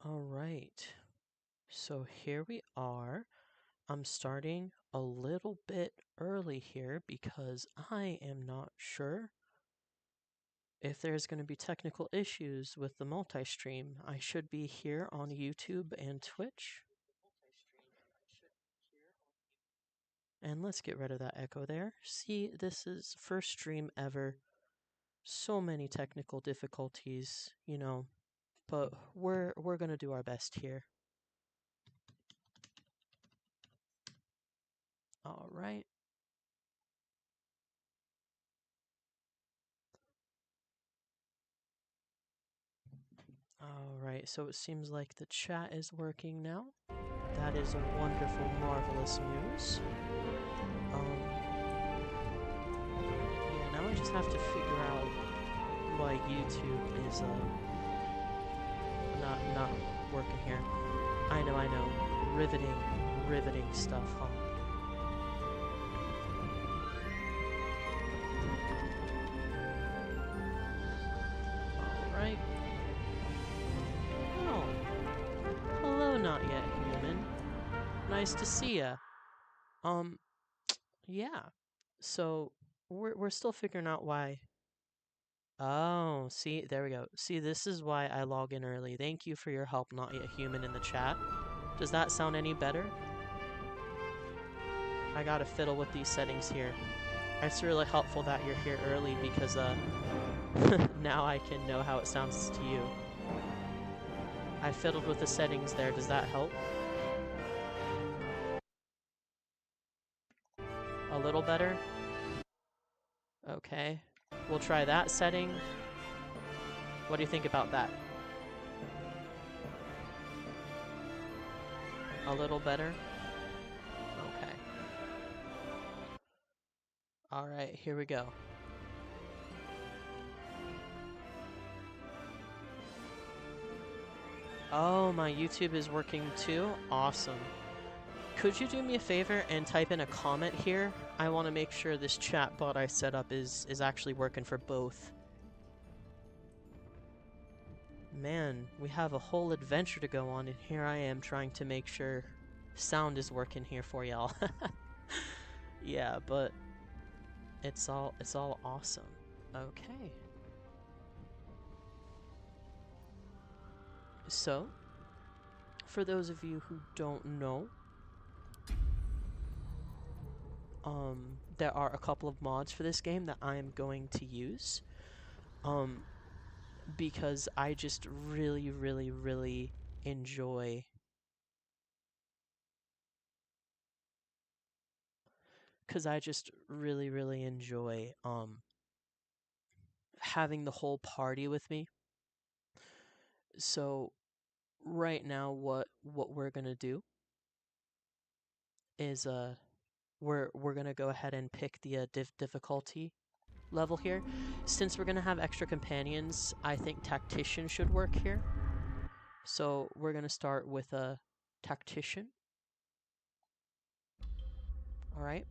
All right, so here we are. I'm starting a little bit early here because I am not sure if there's going to be technical issues with the multi-stream. I should be here on YouTube and Twitch. And let's get rid of that echo there. See, this is first stream ever. So many technical difficulties, but we're going to do our best here. All right. All right, so it seems like the chat is working now. That is a wonderful, marvelous news. Yeah, now I just have to figure out why YouTube is not working here. I know. Riveting stuff, huh? Alright. Oh. Hello, not yet human. Nice to see ya. Yeah. So we're still figuring out why. Oh, see, there we go. See, this is why I log in early. Thank you for your help, not yet human, in the chat. Does that sound any better? I gotta fiddle with these settings here. It's really helpful that you're here early because now I can know how it sounds to you. I fiddled with the settings there. Does that help? A little better? Okay. We'll try that setting. What do you think about that? A little better? Okay. Alright, here we go. Oh, my YouTube is working too? Awesome. Could you do me a favor and type in a comment here? I want to make sure this chat bot I set up is actually working for both. Man, we have a whole adventure to go on, and here I am trying to make sure sound is working here for y'all. Yeah, but it's all awesome. Okay. So, for those of you who don't know, there are a couple of mods for this game that I am going to use. Because I just really enjoy having the whole party with me. So right now what we're gonna do is we're gonna go ahead and pick the difficulty level here. Since we're gonna have extra companions, I think tactician should work here. So we're gonna start with a tactician. All right.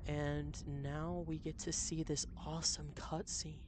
And now we get to see this awesome cutscene.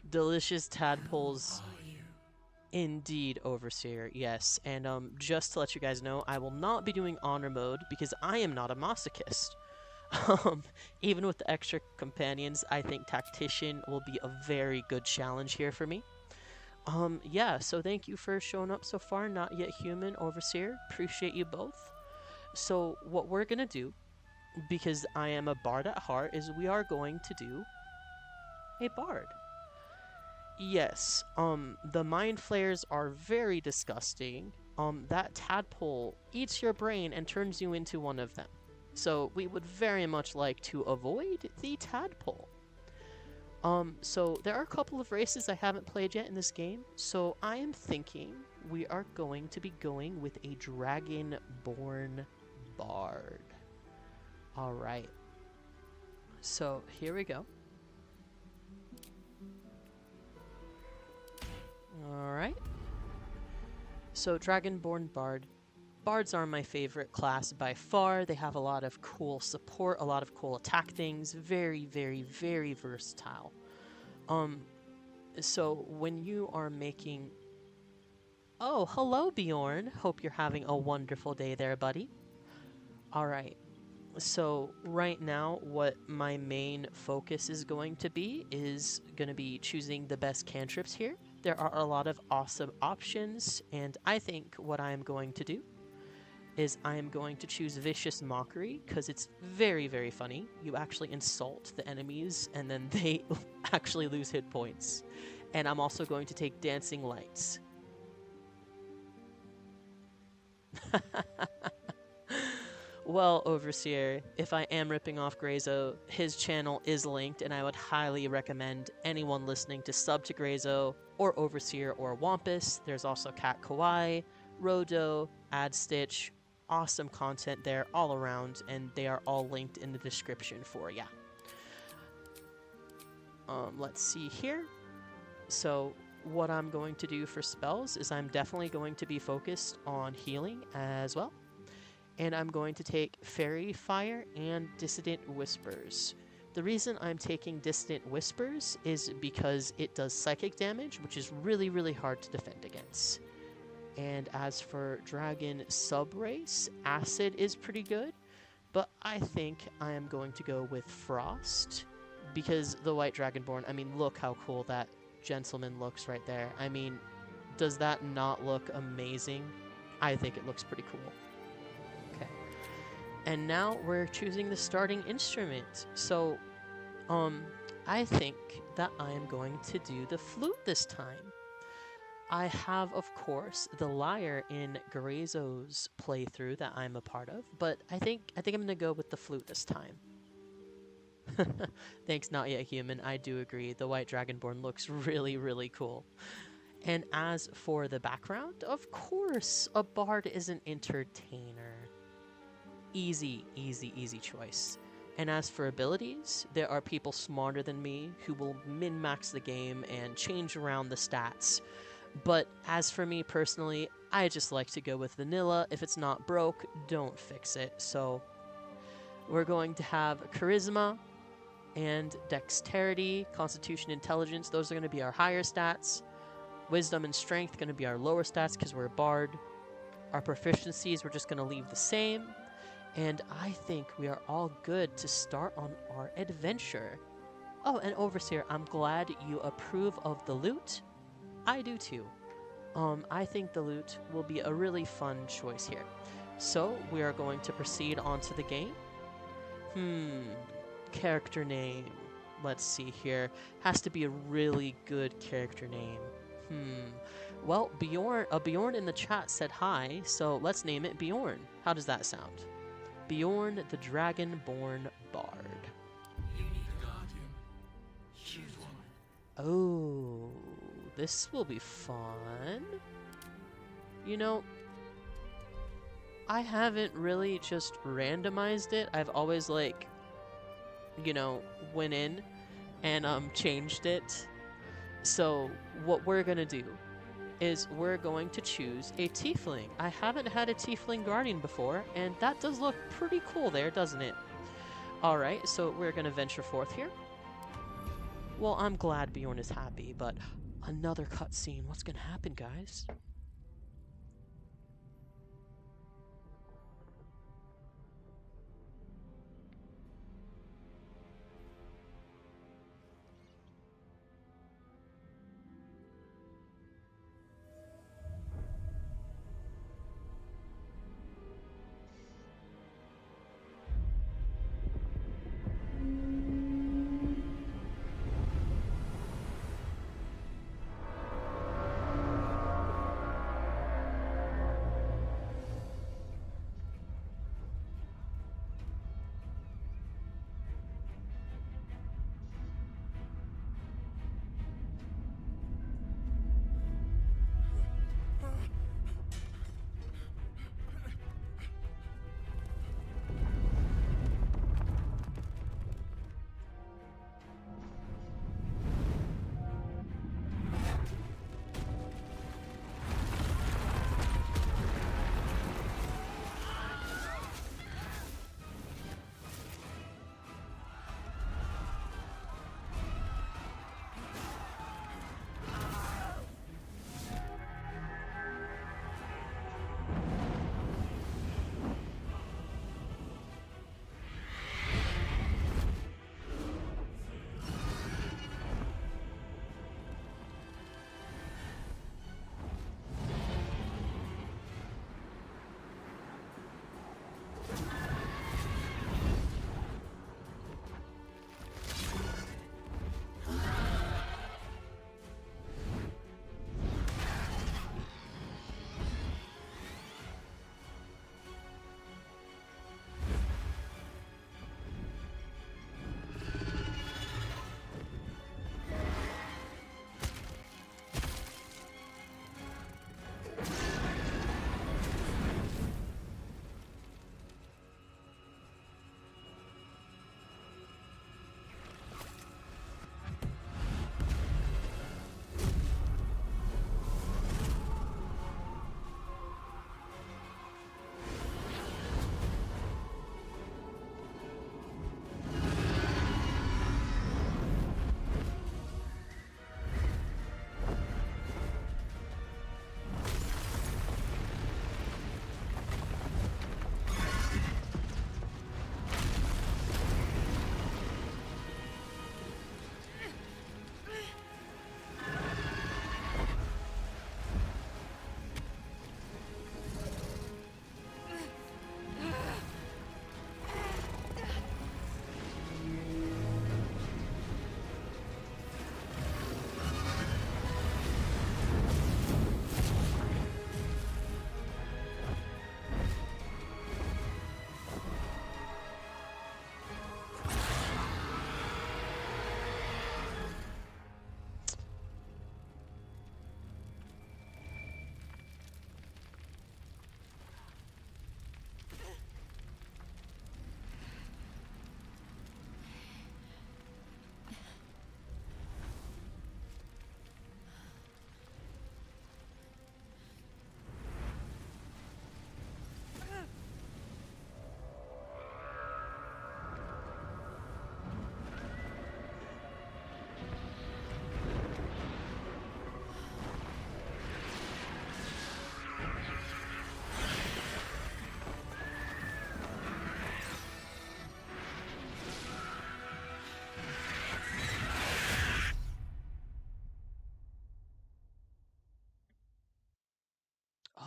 Delicious tadpoles. Indeed, Overseer, yes. And just to let you guys know, I will not be doing honor mode because I am not a masochist. Even with the extra companions, I think Tactician will be a very good challenge here for me. Yeah, so thank you for showing up so far, Not Yet Human, Overseer. Appreciate you both. So what we're gonna do, because I am a bard at heart, is we are going to do a bard. Yes, the mind flayers are very disgusting. That tadpole eats your brain and turns you into one of them. So we would very much like to avoid the tadpole. So there are a couple of races I haven't played yet in this game, so I am thinking we are going to be going with a Dragonborn Bard. Alright. So here we go. Alright. So Dragonborn Bard. Bards are my favorite class by far. They have a lot of cool support, a lot of cool attack things. Very, very, very versatile. So when you are making... Oh, hello, Bjorn. Hope you're having a wonderful day there, buddy. Alright. So right now, what my main focus is going to be choosing the best cantrips here. There are a lot of awesome options, and I think what I am going to do is I am going to choose Vicious Mockery, because it's very, very funny. You actually insult the enemies, and then they actually lose hit points. And I'm also going to take Dancing Lights. Well, Overseer, if I am ripping off Grayzo, his channel is linked, and I would highly recommend anyone listening to sub to Grayzo, or Overseer, or Wampus. There's also Cat Kawaii, Rodo, AdStitch. Awesome content there all around, and they are all linked in the description for ya. Let's see here. So what I'm going to do for spells is I'm definitely going to be focused on healing as well. And I'm going to take Fairy Fire and Dissident Whispers. The reason I'm taking Dissident Whispers is because it does psychic damage, which is really, really hard to defend against. And as for Dragon Subrace, Acid is pretty good, but I think I am going to go with Frost, because the White Dragonborn, I mean, look how cool that gentleman looks right there. I mean, does that not look amazing? I think it looks pretty cool. Okay. And now we're choosing the starting instrument. So, I think that I am going to do the flute this time. I have, of course, the lyre in Grayzo's playthrough that I'm a part of, but I think I'm gonna go with the flute this time. Thanks, Not Yet Human. I do agree. The White Dragonborn looks really, really cool. And as for the background, of course, a bard is an entertainer. Easy, easy, easy choice. And as for abilities, there are people smarter than me who will min-max the game and change around the stats. But as for me personally, I just like to go with vanilla. If it's not broke, don't fix it. So we're going to have Charisma and Dexterity, Constitution, Intelligence. Those are going to be our higher stats. Wisdom and Strength going to be our lower stats because we're a bard. Our proficiencies we're just going to leave the same. And I think we are all good to start on our adventure. Oh, and Overseer, I'm glad you approve of the loot. I do too. I think the loot will be a really fun choice here. So, we are going to proceed onto the game. Character name. Let's see here. Has to be a really good character name. Well, Bjorn in the chat said hi, so let's name it Bjorn. How does that sound? Bjorn the Dragonborn Bard. You need a guardian. Choose one. Oh, this will be fun. You know, I haven't really just randomized it. I've always, like, you know, went in and changed it. So what we're gonna do is we're going to choose a tiefling. I haven't had a tiefling guardian before, and that does look pretty cool there, doesn't it? Alright, so we're gonna venture forth here. Well, I'm glad Bjorn is happy, but another cutscene. What's gonna happen, guys?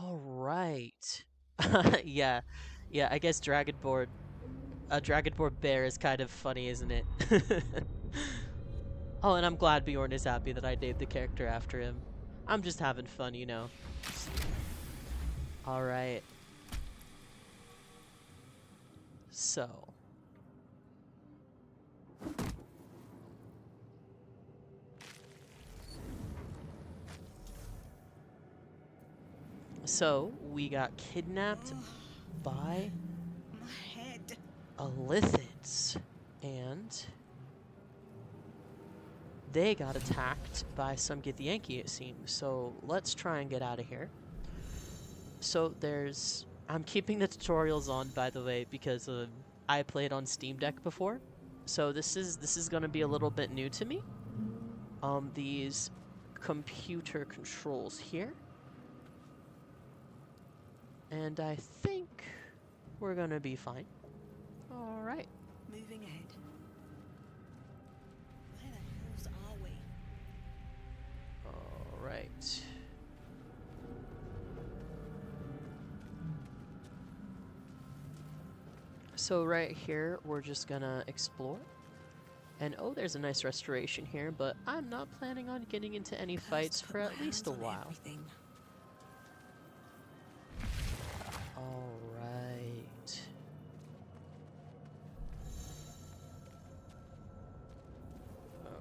All right. Yeah. Yeah, I guess a Dragonborn bear is kind of funny, isn't it? Oh, and I'm glad Bjorn is happy that I named the character after him. I'm just having fun, you know. All right. So. So, we got kidnapped by My head. Illithids, and they got attacked by some Githyanki, it seems. So let's try and get out of here. So I'm keeping the tutorials on, by the way, because I played on Steam Deck before. So this is gonna be a little bit new to me. these computer controls here. And I think we're gonna be fine. Alright. Moving ahead. Where the hells are we? Alright. So right here, we're just gonna explore. And oh, there's a nice restoration here, but I'm not planning on getting into any fights for at least a while. Everything. Alright.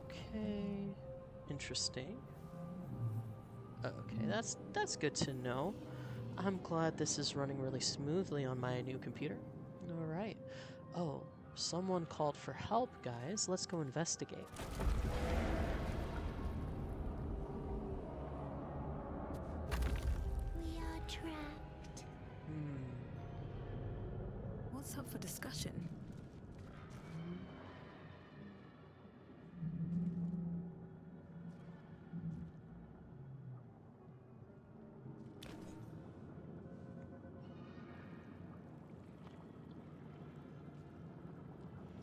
Okay. Interesting. Okay, that's good to know. I'm glad this is running really smoothly on my new computer. Alright. Oh, someone called for help, guys. Let's go investigate. We are trapped. What's up for discussion?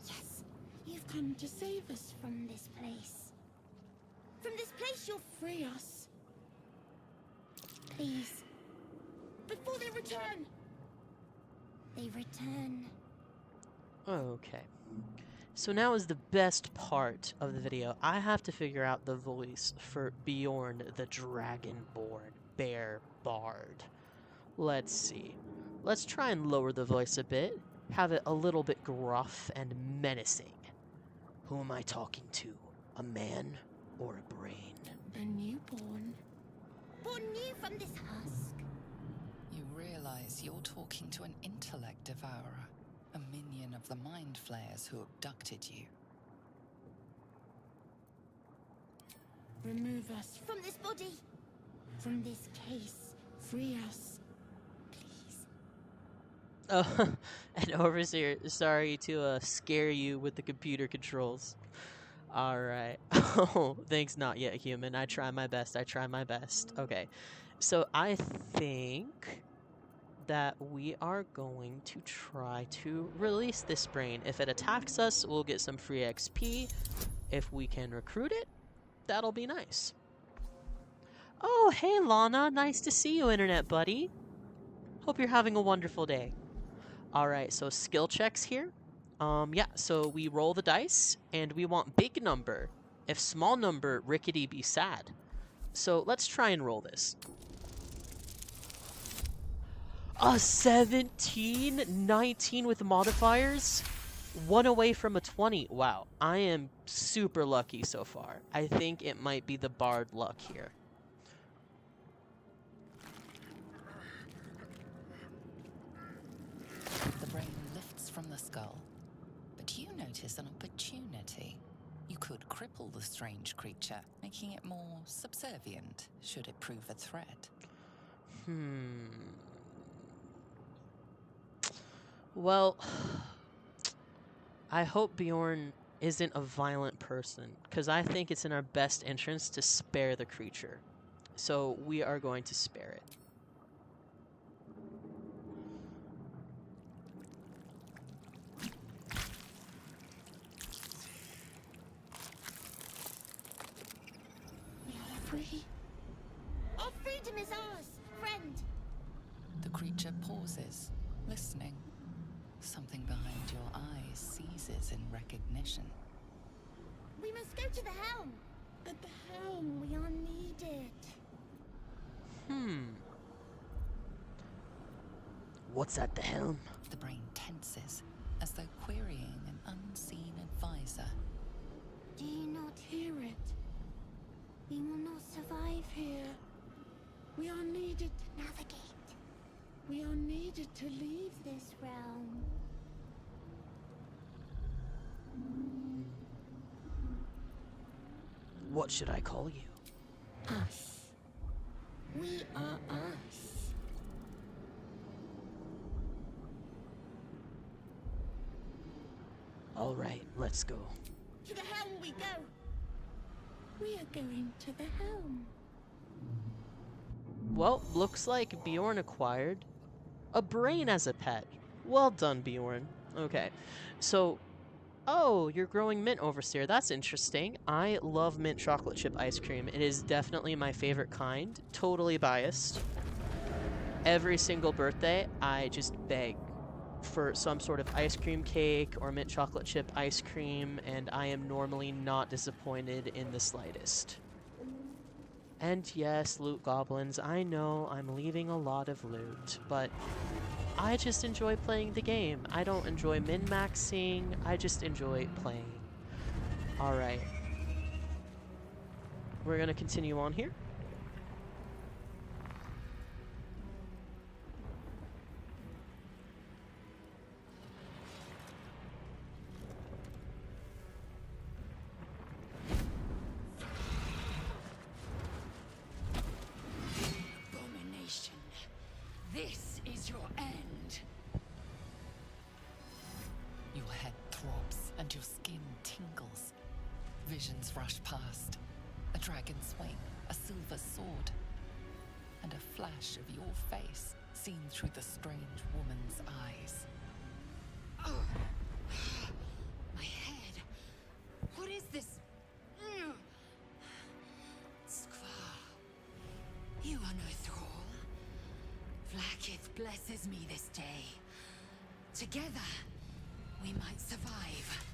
Yes, you've come to save us from this place. From this place, you'll free us. Please. Before they return. They return. Okay. So now is the best part of the video. I have to figure out the voice for Bjorn the Dragonborn Bard. Let's see. Let's try and lower the voice a bit. Have it a little bit gruff and menacing. Who am I talking to? A man or a brain? A newborn. Born new from this husk. You realize you're talking to an intellect devourer, a minion of the mind flayers who abducted you. Remove us from this body. From this case. Free us. Please. Oh, and Overseer, sorry to scare you with the computer controls. Alright. Oh, thanks, not yet human. I try my best. Okay. So I think that we are going to try to release this brain. If it attacks us, we'll get some free XP. If we can recruit it, that'll be nice. Oh, hey Lana. Nice to see you, internet buddy. Hope you're having a wonderful day. Alright, so skill checks here. Yeah, so we roll the dice, and we want big number. If small number, Rickety be sad. So let's try and roll this. A 17, 19 with modifiers, 1 away from a 20. Wow, I am super lucky so far. I think it might be the Bard luck here. The brain lifts from the skull, but you notice an opportunity. You could cripple the strange creature, making it more subservient should it prove a threat. Well, I hope Bjorn isn't a violent person, because I think it's in our best interest to spare the creature. So we are going to spare it. We are free. Our freedom is ours, friend. The creature pauses, listening. Something behind your eyes seizes in recognition. We must go to the helm. At the helm, we are needed. What's at the helm? The brain tenses, as though querying an unseen advisor. Do you not hear it? We will not survive here. We are needed to navigate. We are needed to leave this realm. What should I call you? Us. We are us. All right, let's go. To the helm we go. We are going to the helm. Well, looks like Bjorn acquired a brain as a pet. Well done, Bjorn. Okay, so... Oh, you're growing mint overseer. That's interesting. I love mint chocolate chip ice cream. It is definitely my favorite kind. Totally biased. Every single birthday, I just beg for some sort of ice cream cake or mint chocolate chip ice cream, and I am normally not disappointed in the slightest. And yes, loot goblins, I know I'm leaving a lot of loot, but I just enjoy playing the game. I don't enjoy min-maxing, I just enjoy playing. Alright. We're gonna continue on here. Abomination. This is your end. Your head throbs and your skin tingles. Visions rush past. A dragon's wing, a silver sword, and a flash of your face seen through the strange woman's eyes. Oh. My head. What is this? Skvar. You are no thrall. Vlaakith blesses me this day. Together, we might survive.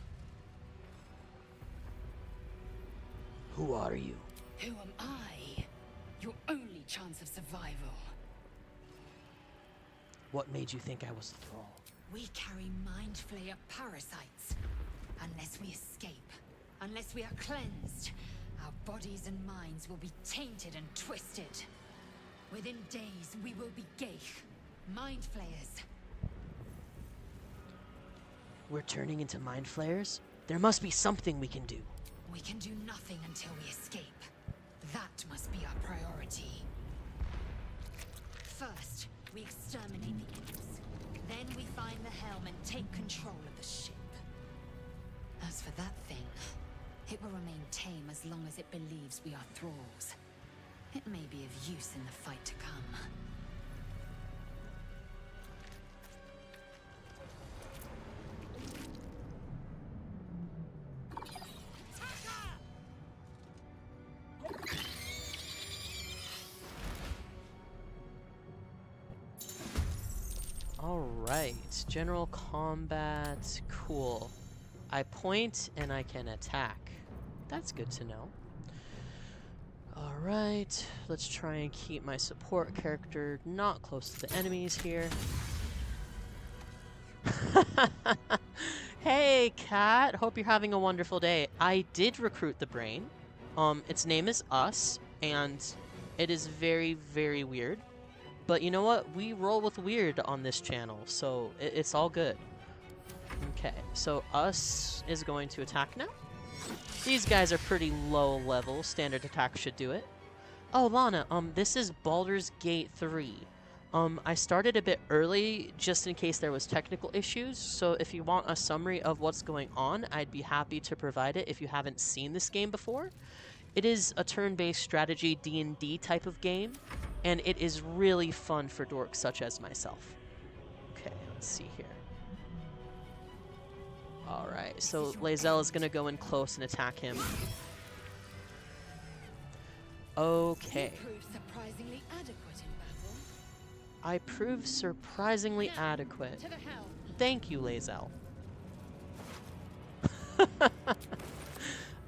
Who are you? Who am I? Your only chance of survival. What made you think I was a thrall? We carry mind flayer parasites. Unless we escape, unless we are cleansed, our bodies and minds will be tainted and twisted. Within days, we will be Geich, mind flayers. We're turning into mind flayers? There must be something we can do. We can do nothing until we escape. That must be our priority. First, we exterminate the imps. Then we find the helm and take control of the ship. As for that thing, it will remain tame as long as it believes we are thralls. It may be of use in the fight to come. Alright, general combat, cool. I point and I can attack. That's good to know. Alright, let's try and keep my support character not close to the enemies here. Hey, cat! Hope you're having a wonderful day. I did recruit the brain. Its name is Us, and it is very, very weird. But you know what? We roll with weird on this channel, so it's all good. Okay, so Us is going to attack now. These guys are pretty low level. Standard attack should do it. Oh, Lana, this is Baldur's Gate 3. I started a bit early just in case there was technical issues, so if you want a summary of what's going on, I'd be happy to provide it if you haven't seen this game before. It is a turn-based strategy D&D type of game, and it is really fun for dorks such as myself. Okay, let's see here. Alright, so Lae'zel is going to go in close and attack him. Okay. You proved surprisingly adequate in battle. I proved surprisingly adequate. To the helm. Thank you, Lae'zel.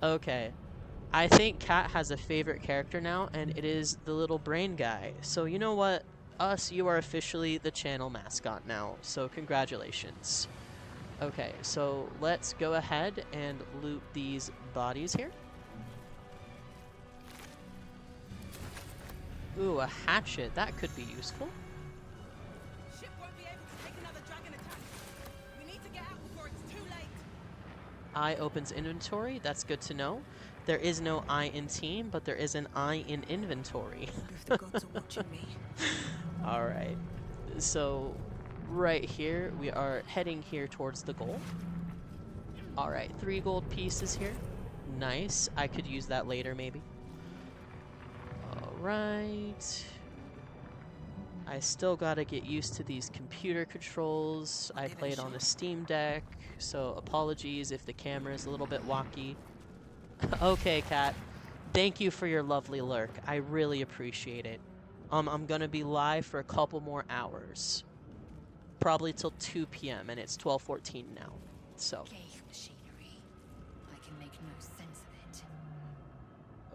Okay. I think Kat has a favorite character now, and it is the little brain guy. So you know what? Us, you are officially the channel mascot now, so congratulations. Okay, so let's go ahead and loot these bodies here. Ooh, a hatchet. That could be useful. Ship won't be able to take another dragon attack. We need to get out before it's too late. I opens inventory. That's good to know. There is no I in team, but there is an I in inventory. If the gods are watching me. Alright. So, right here, we are heading here towards the goal. Alright, 3 gold pieces here. Nice. I could use that later, maybe. Alright. I still gotta get used to these computer controls. I played on a Steam Deck, so apologies if the camera is a little bit wonky. Okay, Kat. Thank you for your lovely lurk. I really appreciate it. I'm gonna be live for a couple more hours. Probably till 2 p.m. and it's 12:14 now. So. Ghaik machinery. I can make no sense of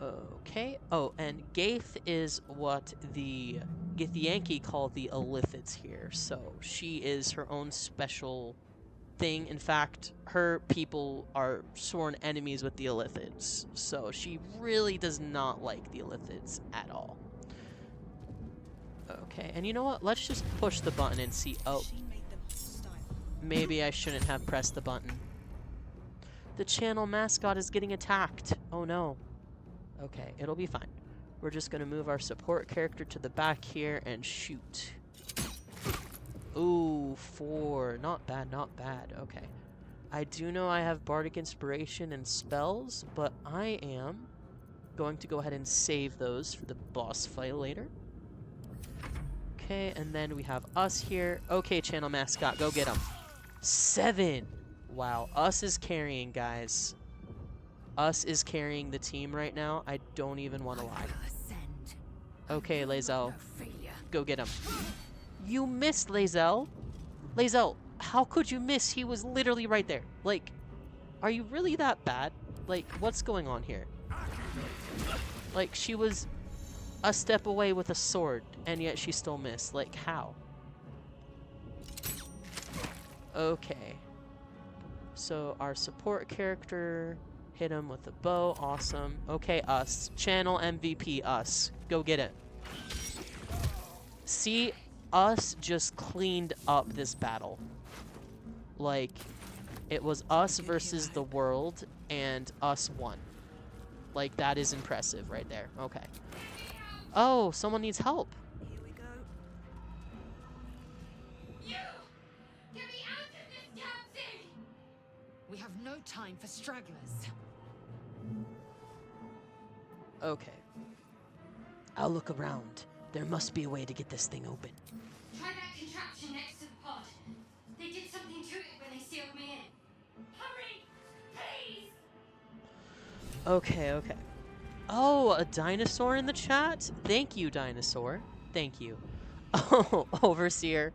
it. Okay. Oh, and Gaith is what the Githyanki call the Illithids here. So she is her own special thing. In fact, her people are sworn enemies with the Illithids. So she really does not like the Illithids at all. Okay, and you know what? Let's just push the button and see. Oh, maybe I shouldn't have pressed the button. The channel mascot is getting attacked. Oh no. Okay, it'll be fine. We're just gonna move our support character to the back here and shoot. Ooh, 4. Not bad, not bad. Okay. I do know I have Bardic Inspiration and spells, but I am going to go ahead and save those for the boss fight later. Okay, and then we have us here. Okay, channel mascot, go get him. 7! Wow, us is carrying, guys. Us is carrying the team right now. I don't even want to lie. Okay, Lae'zel, go get him. You missed, Lae'zel. Lae'zel, how could you miss? He was literally right there. Like, are you really that bad? Like, what's going on here? Like, she was a step away with a sword, and yet she still missed. Like, how? Okay. So, our support character hit him with a bow. Awesome. Okay, us. Channel MVP, us. Go get it. See, us just cleaned up this battle. Like, it was us versus the world, and us won. Like, that is impressive right there. Okay. Oh, someone needs help. Here we go. You! Get me out of this damn thing! We have no time for stragglers. Okay. I'll look around. There must be a way to get this thing open. Try that contraption next to the pod. They did something to it when they sealed me in. Hurry! Please! Okay, okay. Oh, a dinosaur in the chat? Thank you, dinosaur. Thank you. Oh, Overseer.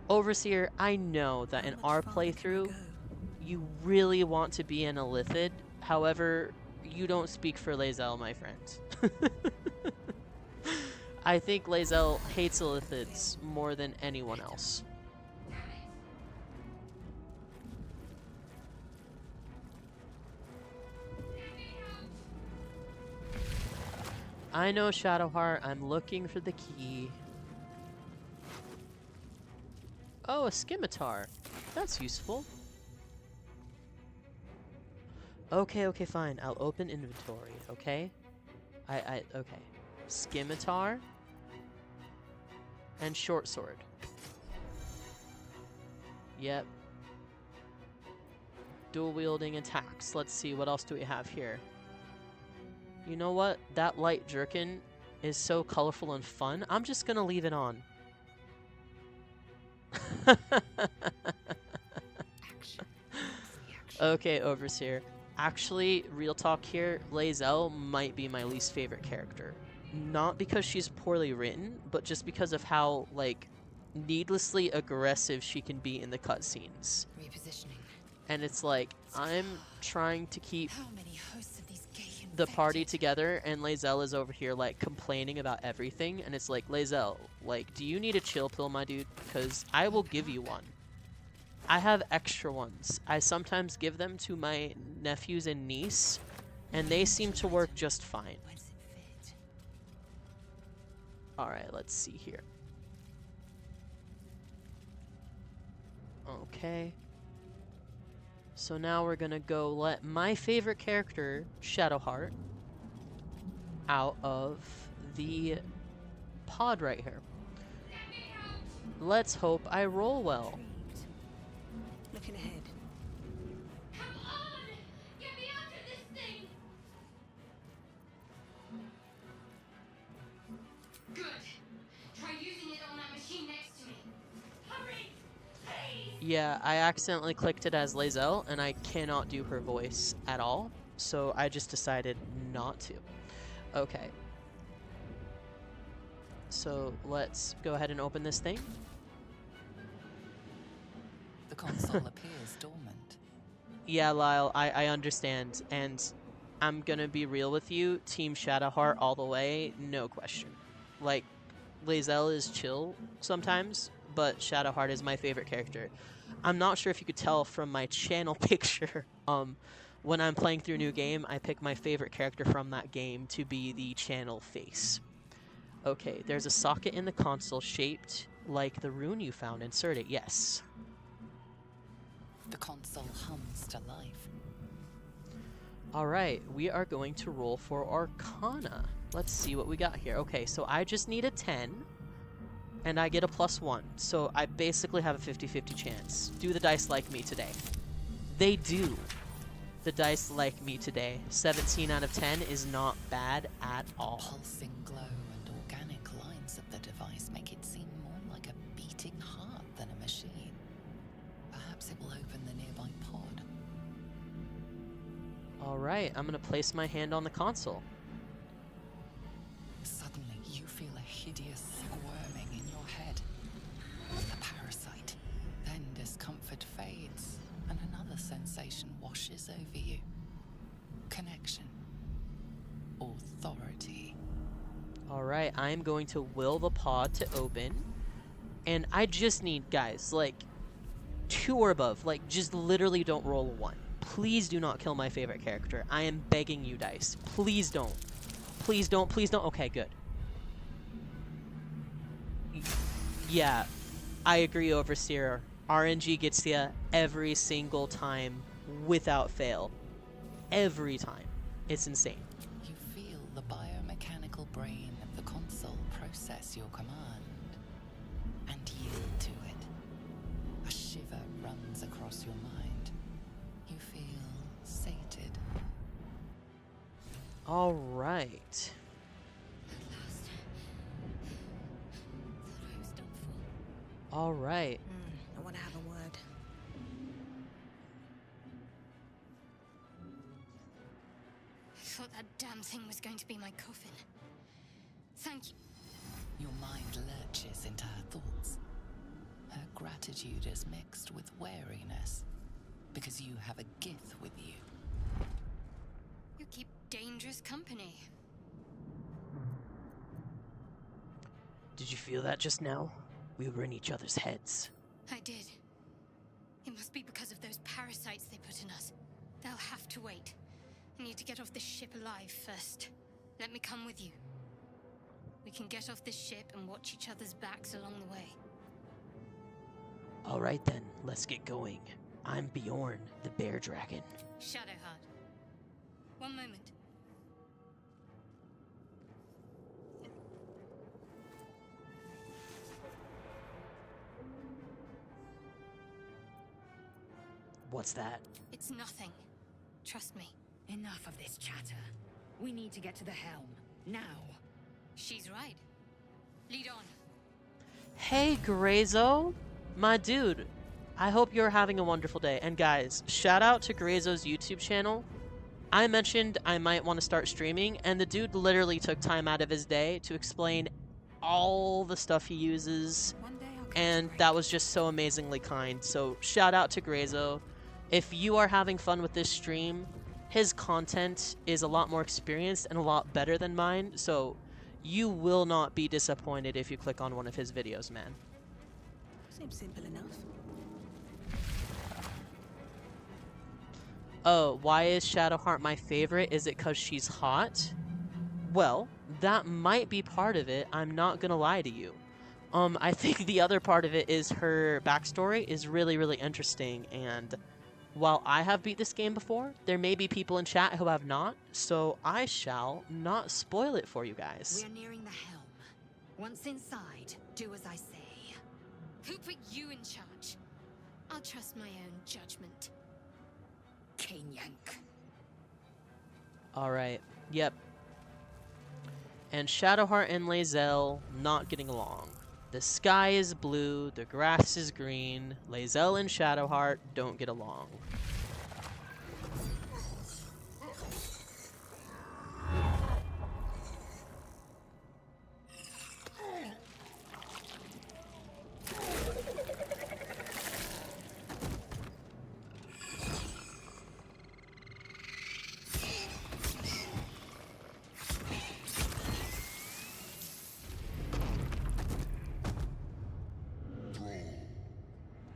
Overseer, I know that in our playthrough, you really want to be an Illithid. However, you don't speak for Lae'zel, my friend. I think Lae'zel hates Illithids more than anyone else. I know, Shadowheart. I'm looking for the key. Oh, a scimitar. That's useful. Okay, okay, fine. I'll open inventory, okay? Okay. Scimitar. And short sword. Yep. Dual wielding attacks. Let's see, what else do we have here? You know what? That light jerkin is so colorful and fun. I'm just gonna leave it on. Okay, Overseer. Actually, real talk here, Lae'zel might be my least favorite character. Not because she's poorly written, but just because of how, like, needlessly aggressive she can be in the cutscenes. Repositioning. And it's like, I'm trying to keep How many hosts of these Ghaik the party infected? together, and Lae'zel is over here, like, complaining about everything, and it's like, Lae'zel, like, do you need a chill pill, my dude? Because I will give you one. I have extra ones. I sometimes give them to my nephews and niece, and they seem to work just fine. When's it fit? Alright, let's see here. Okay. So now we're gonna go let my favorite character, Shadowheart, out of the pod right here. Let's hope I roll well. Looking ahead. Come on! Get me out of this thing! Yeah, I accidentally clicked it as Lae'zel, and I cannot do her voice at all, so I just decided not to. Okay. So let's go ahead and open this thing. The console appears dormant. Yeah, Lyle, I understand, and I'm gonna be real with you. Team Shadowheart all the way, no question. Like, Lae'zel is chill sometimes, but Shadowheart is my favorite character. I'm not sure if you could tell from my channel picture. When I'm playing through a new game, I pick my favorite character from that game to be the channel face. Okay, there's a socket in the console shaped like the rune you found. Insert it, yes. The console hums to life. Alright, we are going to roll for Arcana. Let's see what we got here. Okay, so I just need a 10, and I get a +1. So I basically have a 50-50 chance. Do the dice like me today? They do. The dice like me today. 17 out of 10 is not bad at all. Pulsing glow and organic lines of the device make it seem more like a beating heart than a machine. Perhaps it will open the nearby pod. Alright, I'm going to place my hand on the console. Suddenly, you feel a hideous squirming in your head. A parasite. Then discomfort fades, and another sensation washes over you. Connection. Authority. Alright, I'm going to will the pod to open. And I just need, guys, like, 2 or above. Like, just literally don't roll a 1. Please do not kill my favorite character. I am begging you, dice. Please don't. Please don't. Please don't. Okay, good. Yeah, I agree, Overseer. RNG gets you every single time without fail. Every time. It's insane. You feel the biomechanical brain of the console process your command and yield to it. A shiver runs across your mind. You feel sated. All right. All right. I want to have a word. I thought that damn thing was going to be my coffin. Thank you. Your mind lurches into her thoughts. Her gratitude is mixed with wariness, because you have a gift with you. You keep dangerous company. Did you feel that just now? We were in each other's heads. I did. It must be because of those parasites they put in us. They'll have to wait. I need to get off this ship alive first. Let me come with you. We can get off this ship and watch each other's backs along the way. All right then, let's get going. I'm Bjorn, the bear dragon. Shadowheart. One moment. What's that? It's nothing. Trust me. Enough of this chatter. We need to get to the helm. Now. She's right. Lead on. Hey, Grazo. My dude. I hope you're having a wonderful day. And guys, shout out to Grazo's YouTube channel. I mentioned I might want to start streaming, and the dude literally took time out of his day to explain all the stuff he uses, and that was just so amazingly kind. So shout out to Grazo. If you are having fun with this stream, his content is a lot more experienced and a lot better than mine, so you will not be disappointed if you click on one of his videos, man. Seems simple enough. Oh, why is Shadowheart my favorite? Is it because she's hot? Well, that might be part of it. I'm not gonna lie to you. I think the other part of it is her backstory is really, really interesting, and while I have beat this game before, there may be people in chat who have not, so I shall not spoil it for you guys. We're nearing the helm. Once inside, do as I say. Who put you in charge? I'll trust my own judgment. Yank. Alright, yep. And Shadowheart and Lae'zel not getting along. The sky is blue, the grass is green, Lae'zel and Shadowheart don't get along.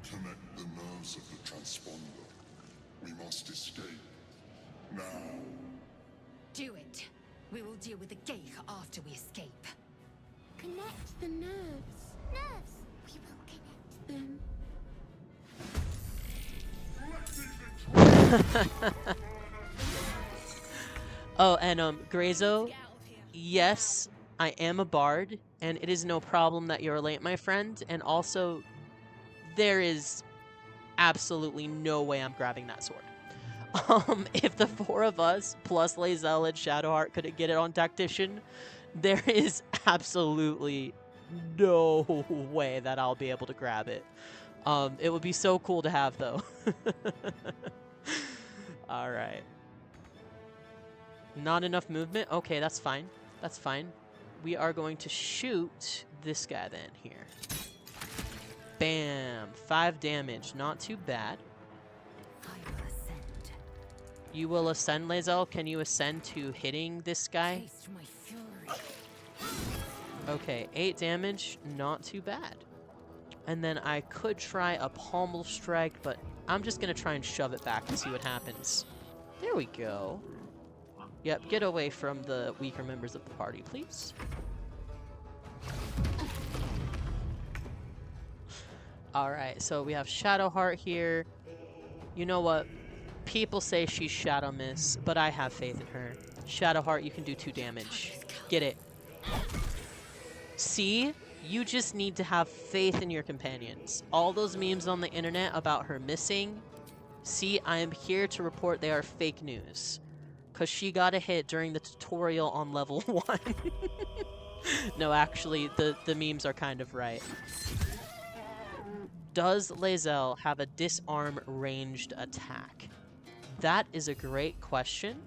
Connect the nerves of the transponder. We must escape. Now. Do it. We will deal with the Geich after we escape. Connect the nerves. Nerves. We will connect them. Oh, and Grayzo, yes, I am a bard, and it is no problem that you're late, my friend, and also, there is absolutely no way I'm grabbing that sword. If the four of us, plus Lae'zel and Shadowheart, couldn't get it on Tactician, there is absolutely no way that I'll be able to grab it. It would be so cool to have, though. Alright. Not enough movement? Okay, that's fine. That's fine. We are going to shoot this guy then here. Bam! 5 damage. Not too bad. I will ascend. You will ascend, Lae'zel? Can you ascend to hitting this guy? Taste my fury. Okay, 8 damage. Not too bad. And then I could try a pommel strike, but I'm just going to try and shove it back and see what happens. There we go. Yep, get away from the weaker members of the party, please. Alright, so we have Shadowheart here. You know what? People say she's Shadow Miss, but I have faith in her. Shadowheart, you can do 2 damage. Get it. See? You just need to have faith in your companions. All those memes on the internet about her missing, see, I am here to report they are fake news. Because she got a hit during the tutorial on level 1. No, actually, the memes are kind of right. Does Lae'zel have a disarm ranged attack? That is a great question.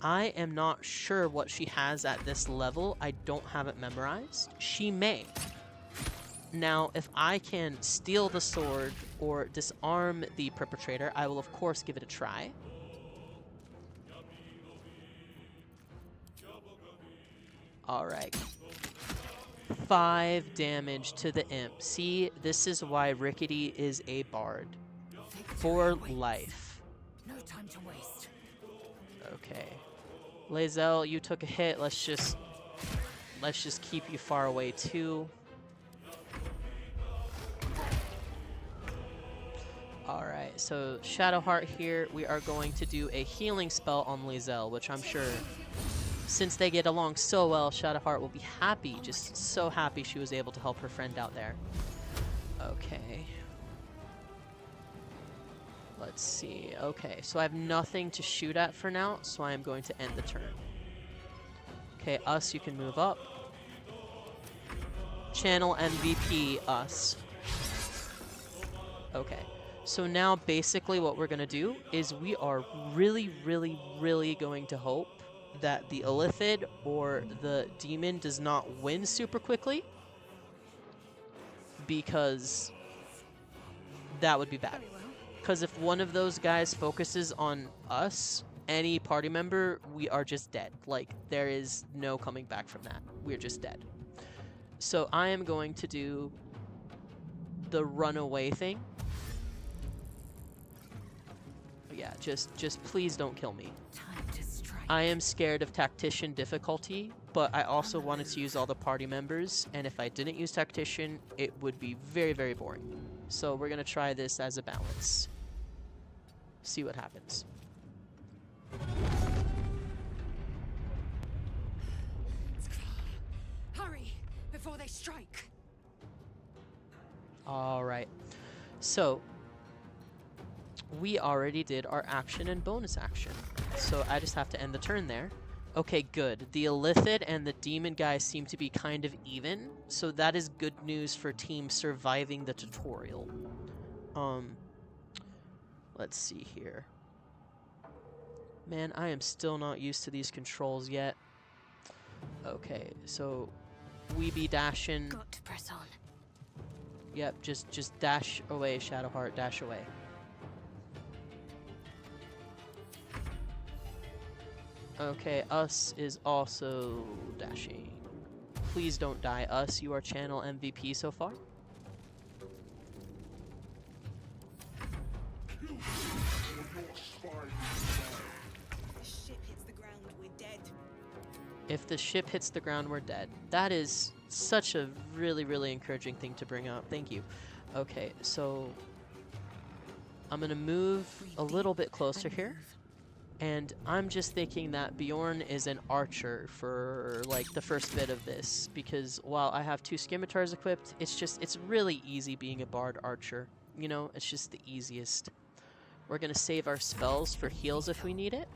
I am not sure what she has at this level. I don't have it memorized. She may. Now, if I can steal the sword or disarm the perpetrator, I will of course give it a try. Alright. 5 damage to the imp. See, this is why Rickety is a bard. For life. No time to waste. Okay. Lae'zel, you took a hit. Let's just keep you far away too. Alright, so Shadowheart here, we are going to do a healing spell on Lae'zel, which I'm sure, since they get along so well, Shadowheart will be happy, just so happy she was able to help her friend out there. Okay. Let's see. Okay, so I have nothing to shoot at for now, so I am going to end the turn. Okay, us, you can move up. Channel MVP, us. Okay. So now basically what we're going to do is we are really, really, really going to hope that the Illithid or the demon does not win super quickly, because that would be bad. Because if one of those guys focuses on us, any party member, we are just dead. Like, there is no coming back from that. We're just dead. So I am going to do the runaway thing. Yeah, just please don't kill me. Time to strike. I am scared of Tactician difficulty, but I also wanted to use all the party members, and if I didn't use Tactician, it would be very, very boring. So we're going to try this as a balance. See what happens. Hurry, before they strike. Alright. So, we already did our action and bonus action. So I just have to end the turn there. Okay, good. The Illithid and the demon guy seem to be kind of even, so that is good news for team surviving the tutorial. Let's see here. Man, I am still not used to these controls yet. Okay, so we be dashing. Got to press on. Yep, just dash away, Shadowheart, dash away. Okay, us is also dashing. Please don't die, us. You are channel MVP so far. The ship hits the ground, we're dead. If the ship hits the ground, we're dead. That is such a really, really encouraging thing to bring up. Thank you. Okay, so I'm gonna move a little bit closer here. And I'm just thinking that Bjorn is an archer for like the first bit of this, because while I have 2 scimitars equipped, it's really easy being a bard archer. You know, it's just the easiest. We're gonna save our spells for heals if we need it.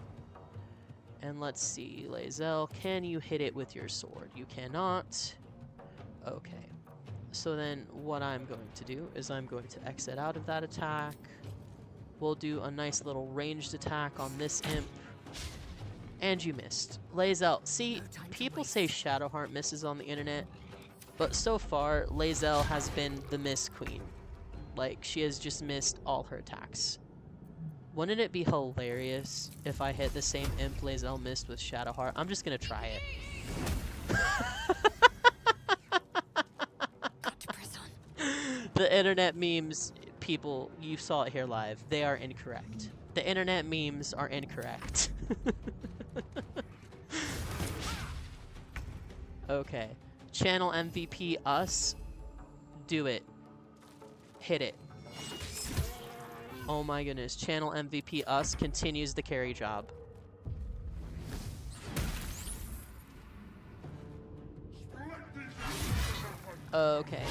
And let's see, Lae'zel, can you hit it with your sword? You cannot. Okay. So then what I'm going to do is I'm going to exit out of that attack. We'll do a nice little ranged attack on this imp. And you missed. Lae'zel, see, people say Shadowheart misses on the internet, but so far, Lae'zel has been the miss queen. Like, she has just missed all her attacks. Wouldn't it be hilarious if I hit the same imp Lae'zel missed with Shadowheart? I'm just gonna try it. Got to press on. The internet memes, people, you saw it here live. They are incorrect. The internet memes are incorrect. Okay. Channel MVP us. Do it. Hit it. Oh my goodness. Channel MVP us continues the carry job. Okay.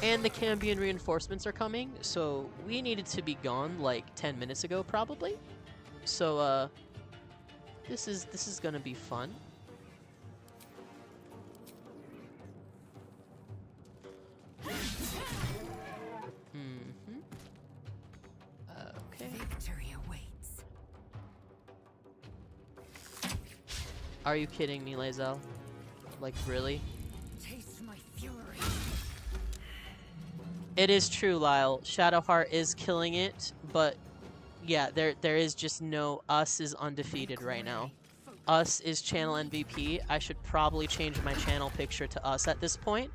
And the Cambion reinforcements are coming, so we needed to be gone like 10 minutes ago probably. So this is gonna be fun. Okay. Victory awaits. Are you kidding me, Lae'zel? Like, really? Taste my fury. It is true, Lyle. Shadowheart is killing it, but yeah, there is just no... Us is undefeated right now. Us is channel MVP. I should probably change my channel picture to us at this point.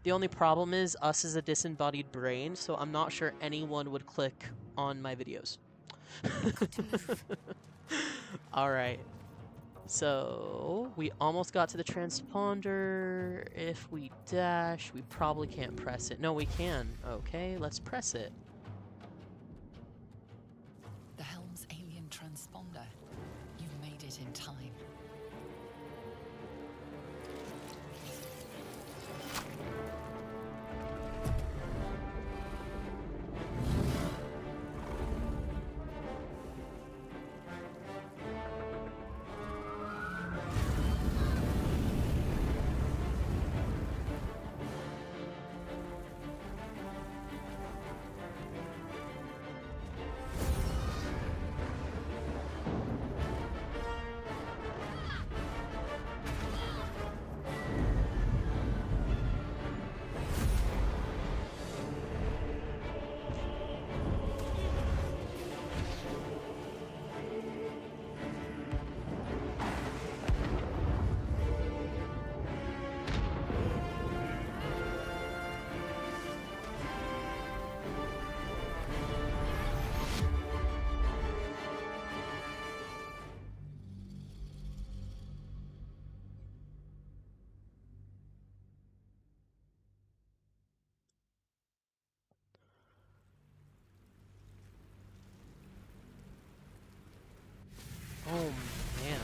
The only problem is us is a disembodied brain, so I'm not sure anyone would click on my videos. Alright. So, we almost got to the transponder. If we dash, we probably can't press it. No, we can. Okay, let's press it. The helm's alien transponder. You've made it in time. Oh, man.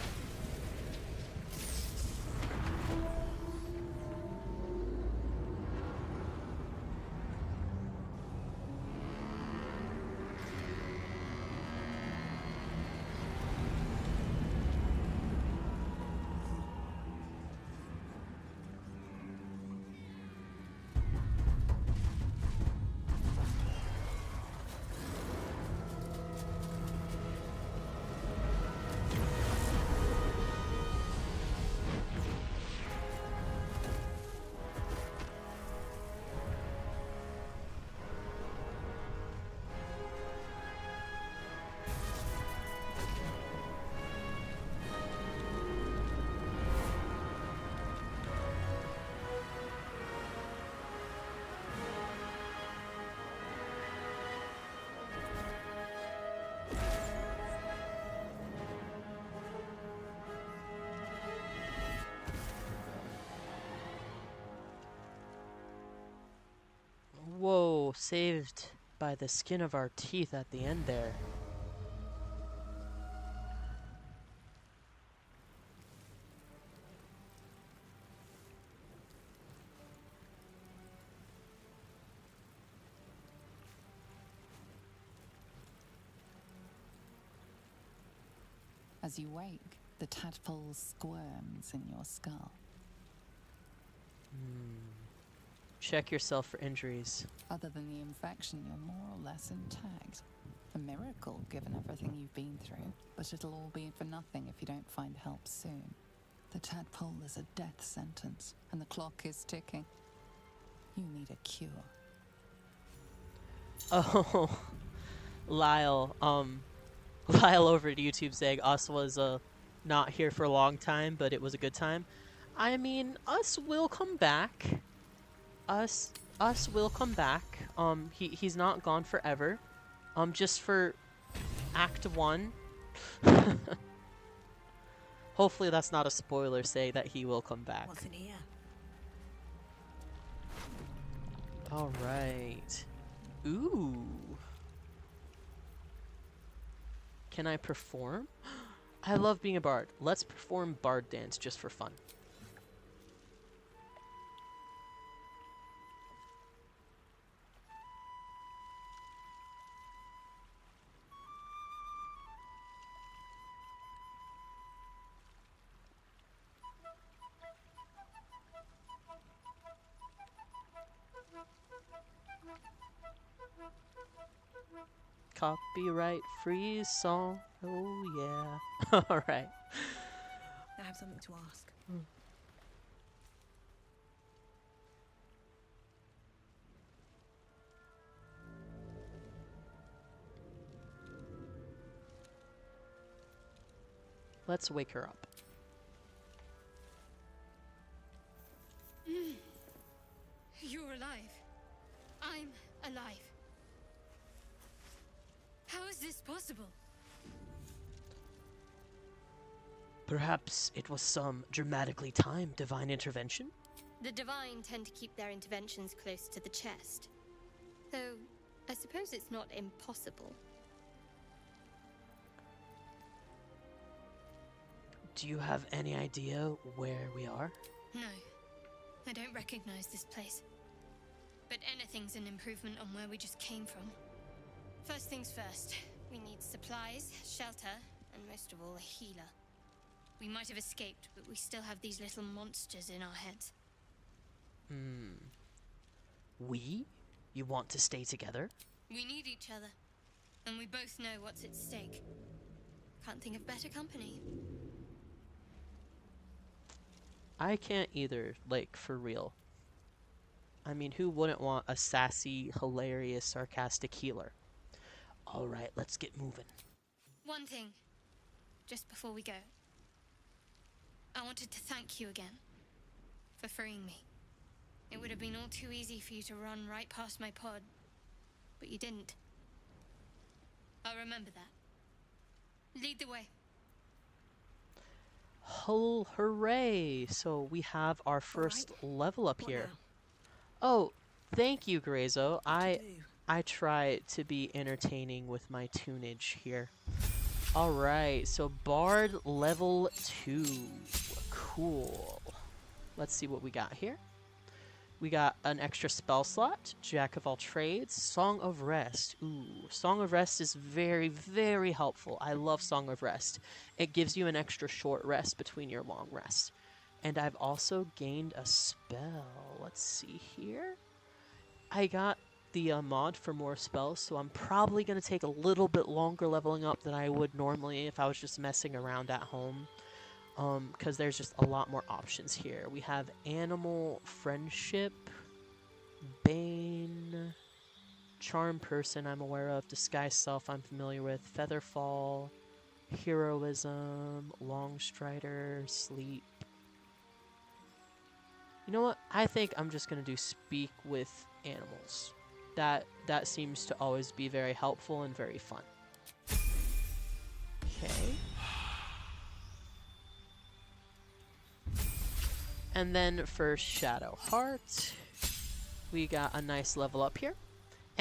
saved by the skin of our teeth at the end there. As you wake, the tadpole squirms in your skull. Check yourself for injuries. Other than the infection, you're more or less intact. A miracle, given everything you've been through. But it'll all be for nothing if you don't find help soon. The tadpole is a death sentence, and the clock is ticking. You need a cure. Oh, Lyle, Lyle over at YouTube saying us was not here for a long time, but it was a good time. I mean, us will come back. Us will come back. He's not gone forever. Just for Act 1. Hopefully that's not a spoiler saying that he will come back. What's in here? All right. Ooh. Can I perform? I love being a bard. Let's perform bard dance just for fun. Copyright free song. Oh yeah. All right. I have something to ask. Let's wake her up. You're alive. I'm alive. How is this possible? Perhaps it was some dramatically timed divine intervention? The divine tend to keep their interventions close to the chest. Though, I suppose it's not impossible. Do you have any idea where we are? No, I don't recognize this place. But anything's an improvement on where we just came from. First things first, we need supplies, shelter, and most of all, a healer. We might have escaped, but we still have these little monsters in our heads. We? You want to stay together? We need each other, and we both know what's at stake. Can't think of better company. I can't either, like, for real. I mean, who wouldn't want a sassy, hilarious, sarcastic healer? Alright, let's get moving. One thing, just before we go. I wanted to thank you again for freeing me. It would have been all too easy for you to run right past my pod, but you didn't. I'll remember that. Lead the way. Hooray! So we have our first level up What here. now? Oh, thank you, Grazo. I try to be entertaining with my tunage here. Alright, so Bard level 2. Cool. Let's see what we got here. We got an extra spell slot, Jack of all trades, Song of Rest. Ooh, Song of Rest is very, very helpful. I love Song of Rest. It gives you an extra short rest between your long rests. And I've also gained a spell. Let's see here. I got the mod for more spells, so I'm probably going to take a little bit longer leveling up than I would normally if I was just messing around at home. Because there's just a lot more options here. We have Animal Friendship, Bane, Charm Person I'm aware of, Disguise Self I'm familiar with, Featherfall, Heroism, Longstrider, Sleep. You know what? I think I'm just going to do Speak with Animals. That seems to always be very helpful and very fun. Okay. And then for Shadow Heart, we got a nice level up here.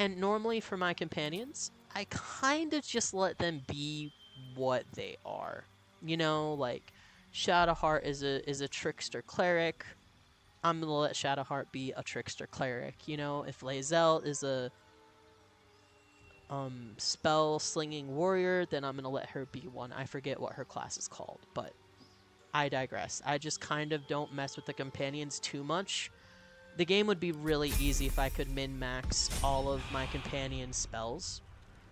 And normally for my companions, I kind of just let them be what they are. You know, like Shadowheart is a trickster cleric. I'm gonna let Shadowheart be a trickster cleric. You know, if Lae'zel is a spell slinging warrior, then I'm gonna let her be one. I forget what her class is called, but I digress. I just kind of don't mess with the companions too much. The game would be really easy if I could min-max all of my companion spells.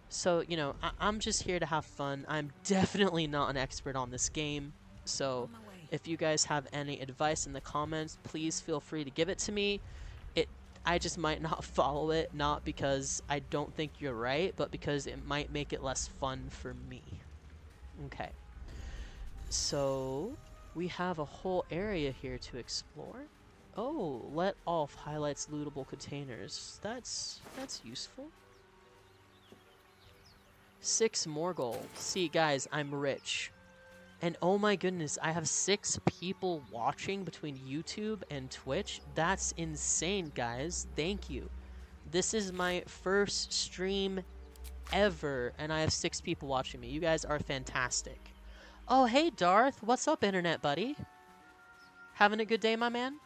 So, you know, I'm just here to have fun. I'm definitely not an expert on this game. So, if you guys have any advice in the comments, please feel free to give it to me. I just might not follow it, not because I don't think you're right, but because it might make it less fun for me. Okay. So, we have a whole area here to explore. Oh, let off highlights lootable containers. That's useful. 6 more gold. See, guys, I'm rich. And oh my goodness, I have 6 people watching between YouTube and Twitch. That's insane, guys. Thank you. This is my first stream ever, and I have 6 people watching me. You guys are fantastic. Oh, hey, Darth. What's up, internet buddy? Having a good day, my man?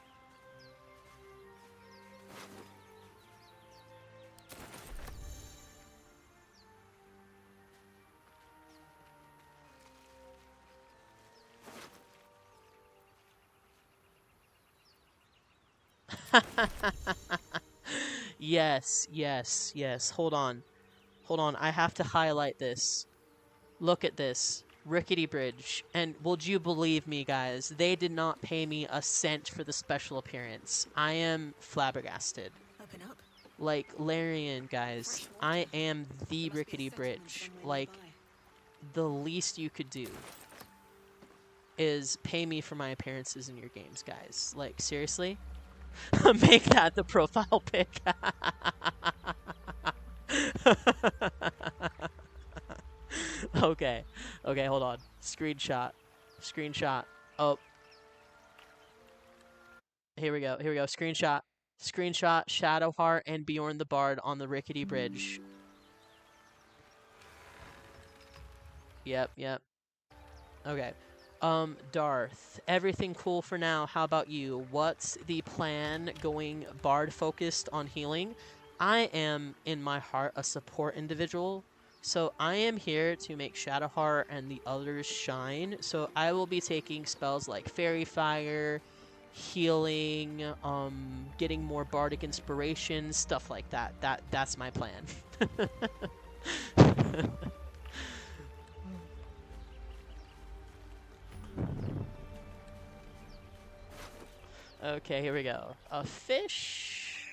Yes, yes, yes. Hold on. Hold on. I have to highlight this. Look at this. TheRickityBridge. And would you believe me, guys? They did not pay me a cent for the special appearance. I am flabbergasted. Open up. Like, Larian, guys. I am TheRickityBridge. Like, the least you could do is pay me for my appearances in your games, guys. Like, seriously? Make that the profile pic. Okay. Okay, hold on. Screenshot. Screenshot. Oh. Here we go. Here we go. Screenshot. Screenshot Shadowheart and Bjorn the Bard on the TheRickityBridge. Yep, yep. Okay. Darth, everything cool for now. How about you? What's the plan going Bard focused on healing? I am, in my heart, a support individual. So I am here to make Shadowheart and the others shine. So I will be taking spells like Fairy Fire, healing, getting more bardic inspiration, stuff like that. That's my plan. Okay, here we go. A fish?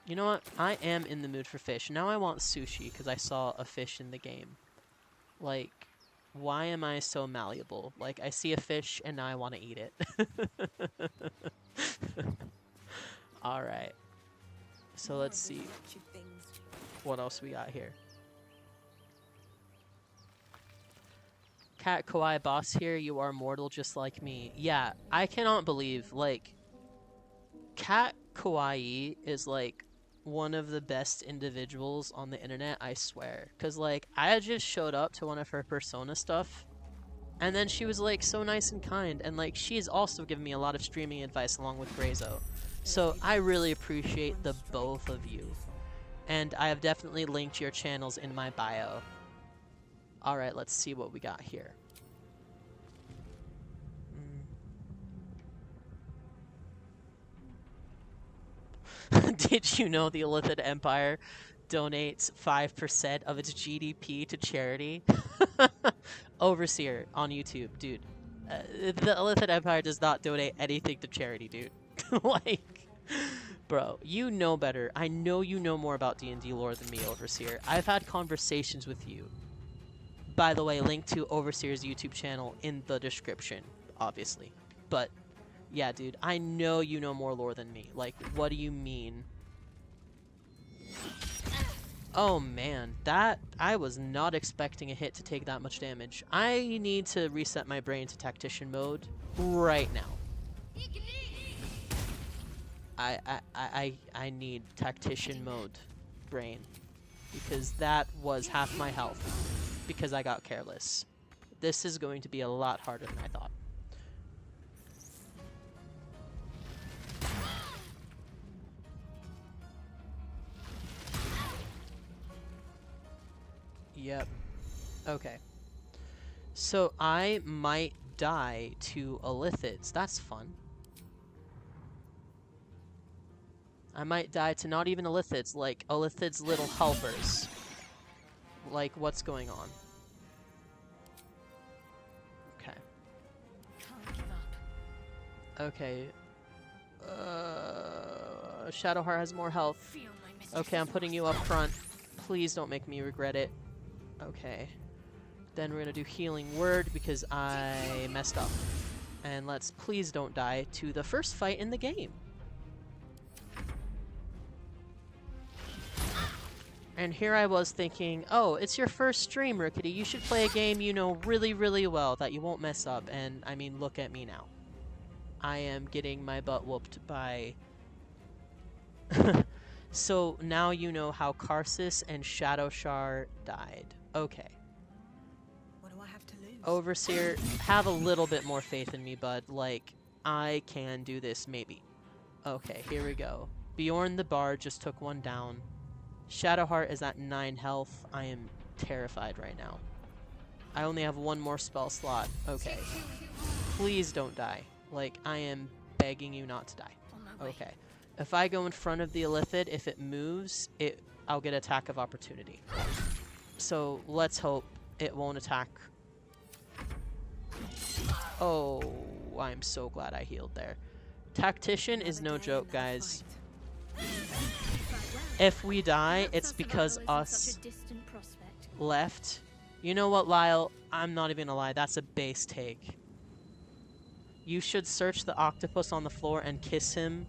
You know what? I am in the mood for fish. Now I want sushi because I saw a fish in the game. Like, why am I so malleable? Like, I see a fish and now I want to eat it. Alright. So let's see. What else we got here? Cat Kawaii boss here, you are mortal just like me. Yeah, I cannot believe, like, Cat Kawaii is, like, one of the best individuals on the internet, I swear. Because, like, I just showed up to one of her Persona stuff, and then she was, like, so nice and kind, and, like, she's also given me a lot of streaming advice along with Grazo. So, I really appreciate the both of you. And I have definitely linked your channels in my bio. Alright, let's see what we got here. Did you know the Illithid Empire donates 5% of its GDP to charity? Overseer on YouTube, dude. The Illithid Empire does not donate anything to charity, dude. Like, bro, you know better. I know you know more about D&D lore than me, Overseer. I've had conversations with you. By the way, link to Overseer's YouTube channel in the description, obviously. But, yeah, dude, I know you know more lore than me. Like, what do you mean? Oh, man. That... I was not expecting a hit to take that much damage. I need to reset my brain to tactician mode right now. I need tactician mode brain, because that was half my health because I got careless. This is going to be a lot harder than I thought. Yep. Okay. So I might die to Illithids. That's fun. I might die to not even Illithids, like Illithid's little helpers. Like, what's going on? Okay. Can't give up. Okay. Shadowheart has more health. Feel my mistress Okay, I'm is putting you lost. up front. Please don't make me regret it. Okay. Then we're gonna do Healing Word because I messed up. And let's please don't die to the first fight in the game. And here I was thinking, oh, it's your first stream, Rickety. You should play a game you know really, really well that you won't mess up. And, I mean, look at me now. I am getting my butt whooped by... So, now you know how Karsus and Shadowshar died. Okay. What do I have to lose? Overseer, have a little bit more faith in me, bud. Like, I can do this, maybe. Okay, here we go. Bjorn the Bard just took one down. Shadowheart is at 9 health. I am terrified right now. I only have one more spell slot. Okay. Please don't die. Like, I am begging you not to die. On my way. Okay. If I go in front of the Illithid, if it moves, I'll get attack of opportunity. So let's hope it won't attack. Oh, I'm so glad I healed there. Tactician is no joke, guys. If we die, it's because us left. You know what, Lyle? I'm not even gonna lie. That's a base take. You should search the octopus on the floor and kiss him.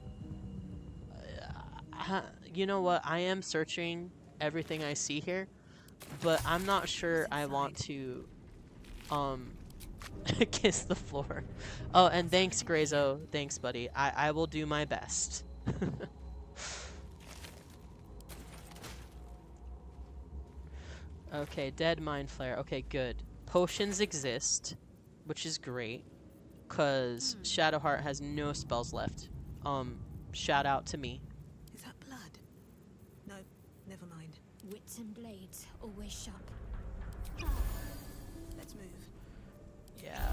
You know what? I am searching everything I see here, but I'm not sure I want to kiss the floor. Oh, and thanks, Grazo. Thanks, buddy. I will do my best. Okay, dead mind flare. Okay, good. Potions exist, which is great, because Shadowheart has no spells left. Shout out to me. Is that blood? No, never mind. Wits and blades, always sharp. Let's move. Yeah.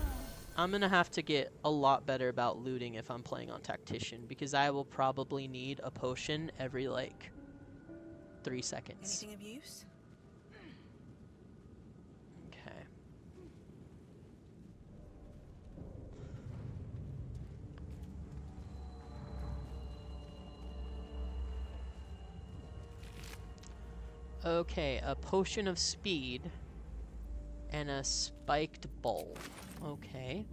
I'm gonna have to get a lot better about looting if I'm playing on Tactician, because I will probably need a potion every, like, 3 seconds. Anything of use? Okay. Okay, a potion of speed and a spiked bowl. Okay.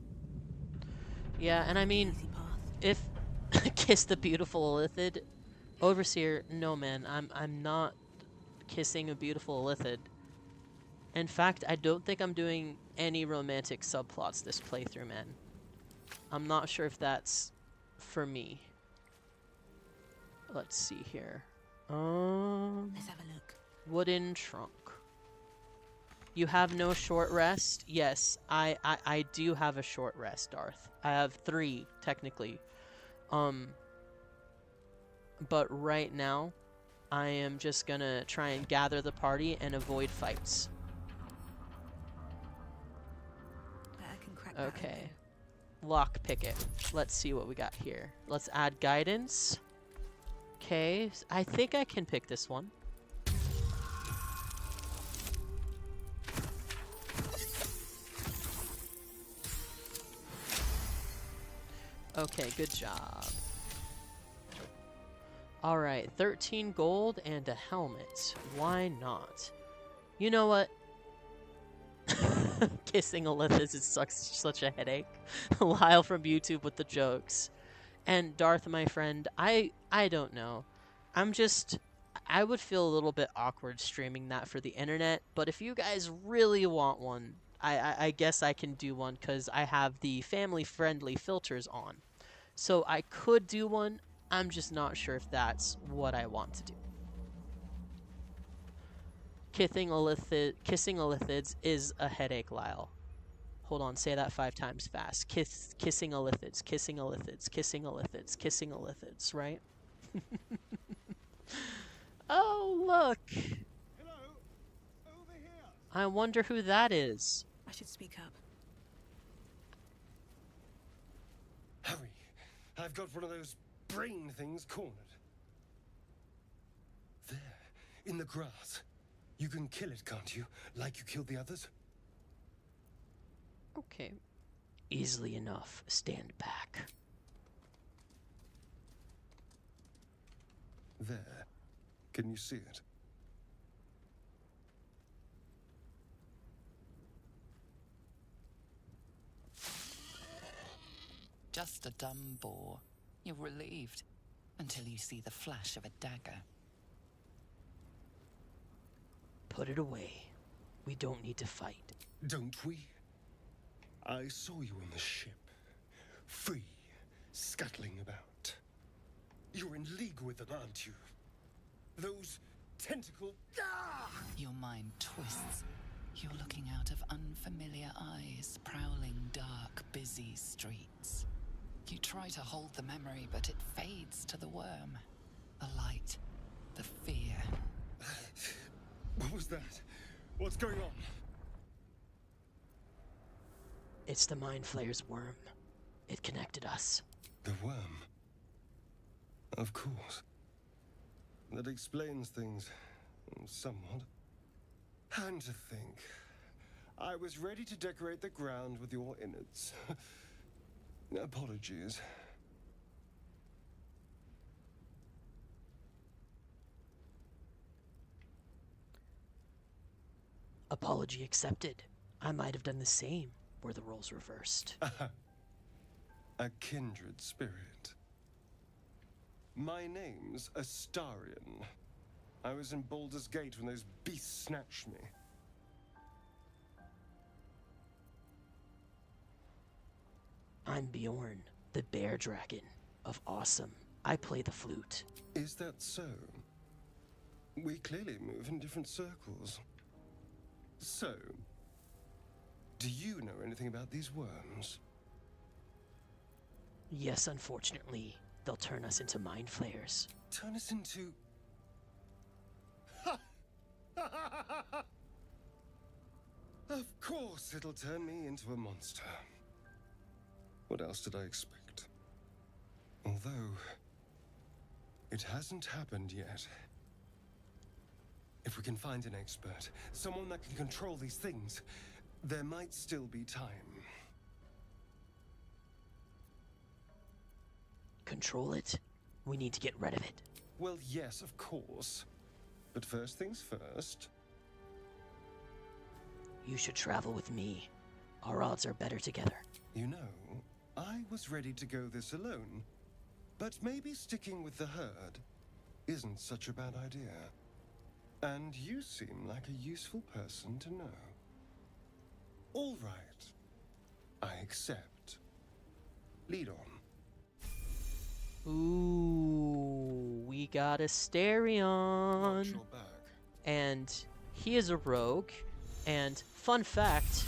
Yeah, and I mean, Easy path. if kiss the beautiful Illithid, Overseer, no man, I'm not kissing a beautiful Illithid. In fact, I don't think I'm doing any romantic subplots this playthrough, man. I'm not sure if that's for me. Let's see here. Let's have a look. Wooden trunk. You have no short rest? Yes, I do have a short rest, Darth. I have 3, technically. But right now, I am just gonna try and gather the party and avoid fights. Bet I can crack that Okay. Lockpick it. Let's see what we got here. Let's add guidance. Okay, I think I can pick this one. Okay, good job. Alright, 13 gold and a helmet. Why not? You know what? Kissing Olympus is such a headache. Lyle from YouTube with the jokes. And Darth, my friend, I don't know. I would feel a little bit awkward streaming that for the internet, but if you guys really want one, I guess I can do one because I have the family-friendly filters on. So I could do one. I'm just not sure if that's what I want to do. Kissing Illithids is a headache, Lyle. Hold on, say that 5 times fast. Kissing Illithids, kissing Illithids, kissing Illithids, kissing Illithids, right? Oh, look! Hello? Over here! I wonder who that is. I should speak up. Hurry! I've got one of those brain things cornered. There, in the grass. You can kill it, can't you? Like you killed the others? Okay. Easily enough. Stand back. There. Can you see it? Just a dumb boar. You're relieved until you see the flash of a dagger. Put it away. We don't need to fight. Don't we? I saw you on the ship. Free, scuttling about. You're in league with them, aren't you? Those tentacle... Ah! Your mind twists. You're looking out of unfamiliar eyes, prowling dark, busy streets. You try to hold the memory, but it fades to the worm. The light, the fear. What was that? What's going on? It's the Mind Flayer's worm. It connected us. The worm? Of course. That explains things somewhat. And to think, I was ready to decorate the ground with your innards. Apologies. Apology accepted. I might have done the same were the roles reversed. A kindred spirit. My name's Astarion. I was in Baldur's Gate when those beasts snatched me. I'm Bjorn, the bear dragon of Awesome. I play the flute. Is that so? We clearly move in different circles. So, do you know anything about these worms? Yes, unfortunately, they'll turn us into mind flayers. Turn us into... Of course it'll turn me into a monster. What else did I expect? Although, it hasn't happened yet. If we can find an expert, someone that can control these things, there might still be time. Control it? We need to get rid of it. Well, yes, of course. But first things first. You should travel with me. Our odds are better together. You know, I was ready to go this alone. But maybe sticking with the herd isn't such a bad idea. And you seem like a useful person to know. All right. I accept. Lead on. Ooh, we got Watch Astarion. your back. And he is a rogue. And fun fact,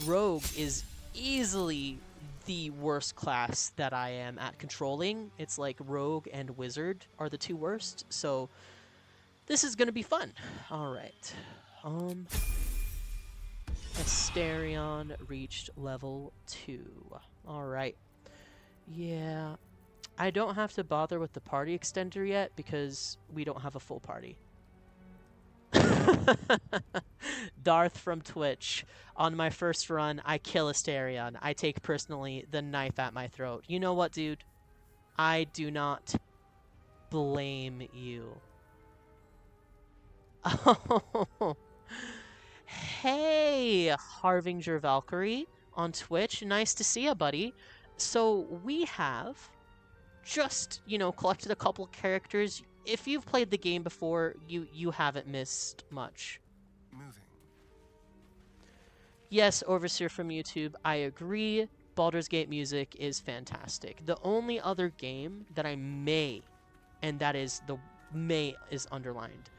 rogue is easily the worst class that I am at controlling. It's like rogue and wizard are the two worst. So this is gonna be fun. All right. Astarion reached level 2. All right. Yeah, I don't have to bother with the party extender yet because we don't have a full party. Darth from Twitch. On my first run, I kill Astarion. I take personally the knife at my throat. You know what, dude? I do not blame you. Oh. Hey, Harvinger Valkyrie on Twitch. Nice to see you, buddy. So we have just, collected a couple characters. If you've played the game before, you haven't missed much. Moving. Yes, Overseer from YouTube, I agree. Baldur's Gate music is fantastic. The only other game that I may, and that is the may is underlined,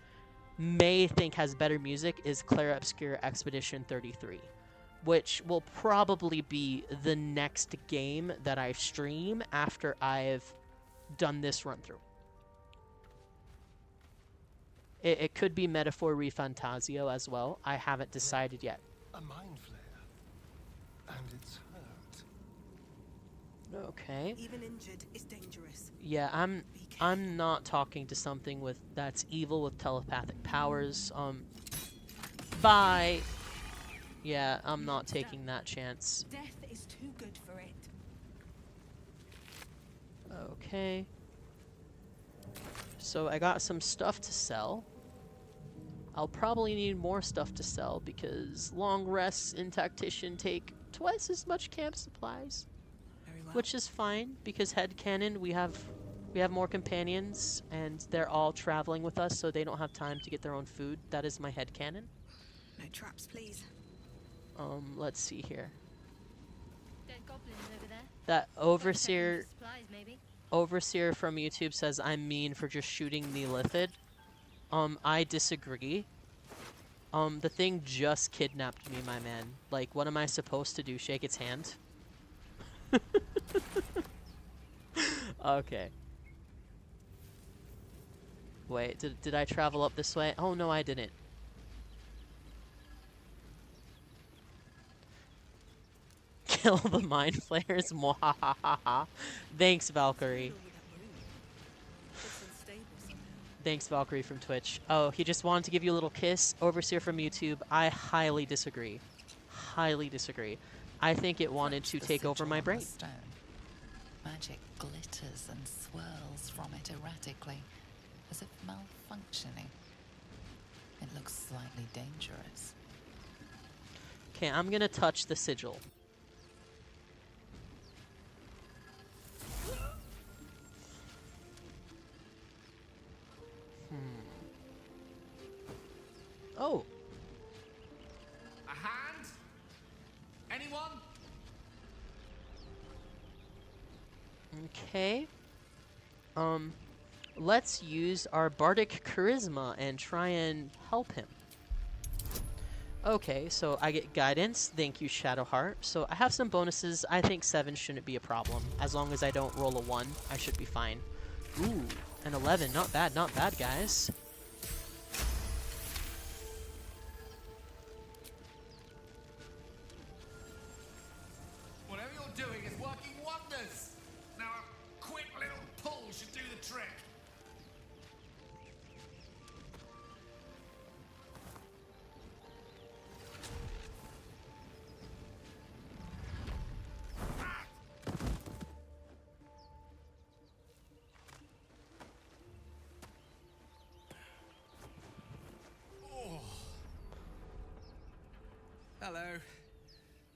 may think has better music is Clara Obscura Expedition 33, which will probably be the next game that I stream after I've done this run through. It could be Metaphor Refantasio as well. I haven't decided yet. A mind flare. And it's hurt. Okay. Even injured is dangerous. Yeah, I'm not talking to something that's evil with telepathic powers. Bye. Yeah, I'm not taking that chance. Death is too good for it. Okay. So I got some stuff to sell. I'll probably need more stuff to sell because long rests in Tactician take twice as much camp supplies. Very well. Which is fine because headcanon we have more companions and they're all traveling with us, so they don't have time to get their own food. That is my headcanon. No traps, please. Let's see here. Dead goblins over there. That overseer Supplies, maybe. Overseer from YouTube says I'm mean for just shooting Neolithid. I disagree. The thing just kidnapped me, my man. Like, what am I supposed to do? Shake its hand? Okay. Wait, did I travel up this way? Oh, no, I didn't. Kill the mind flayers. Mwahahaha. Thanks, Valkyrie. Thanks, Valkyrie from Twitch. Oh, he just wanted to give you a little kiss. Overseer from YouTube. I highly disagree. Highly disagree. I think it wanted to take over my brain. Magic glitters and swirls from it erratically, as if malfunctioning. It looks slightly dangerous. Okay, I'm gonna touch the sigil. Oh. A hand? Anyone? Okay. Let's use our bardic charisma and try and help him. Okay, so I get guidance. Thank you, Shadowheart. So I have some bonuses. I think 7 shouldn't be a problem. As long as I don't roll a 1, I should be fine. Ooh, an 11. Not bad, guys. Whatever you're doing is working wonders. Now a quick little pull should do the trick. Hello.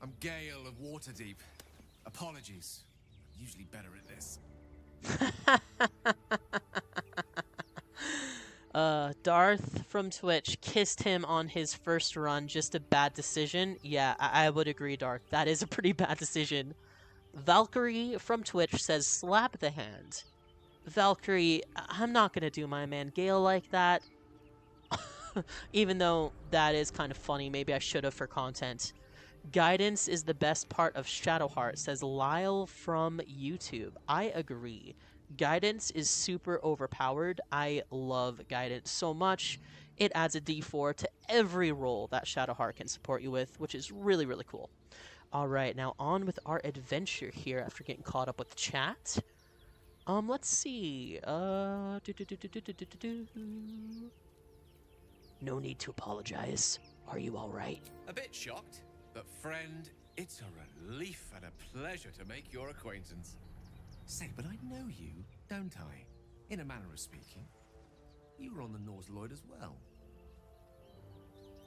I'm Gale of Waterdeep. Apologies. I'm usually better at this. Darth from Twitch kissed him on his first run. Just a bad decision. Yeah, I would agree, Darth. That is a pretty bad decision. Valkyrie from Twitch says slap the hand. Valkyrie, I'm not gonna do my man Gale like that. Even though that is kind of funny. Maybe I should have for content. Guidance is the best part of Shadowheart, says Lyle from YouTube. I agree. Guidance is super overpowered. I love Guidance so much. It adds a d4 to every roll that Shadowheart can support you with, which is really, really cool. Alright, now on with our adventure here after getting caught up with chat. Let's see. No need to apologize. Are you alright? A bit shocked, but friend, it's a relief and a pleasure to make your acquaintance. Say, but I know you, don't I? In a manner of speaking. You were on the Norse Lloyd as well.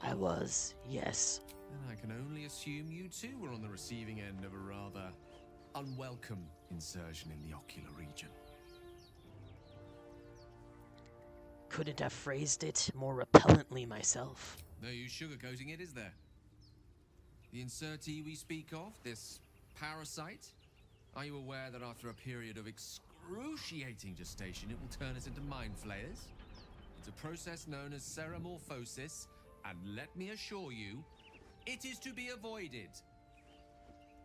I was, yes. Then I can only assume you too were on the receiving end of a rather unwelcome insertion in the ocular region. Couldn't have phrased it more repellently myself. No use sugarcoating it, is there? The insertee we speak of, this Parasite? Are you aware that after a period of excruciating gestation, it will turn us into mind flayers? It's a process known as ceramorphosis, and let me assure you, it is to be avoided.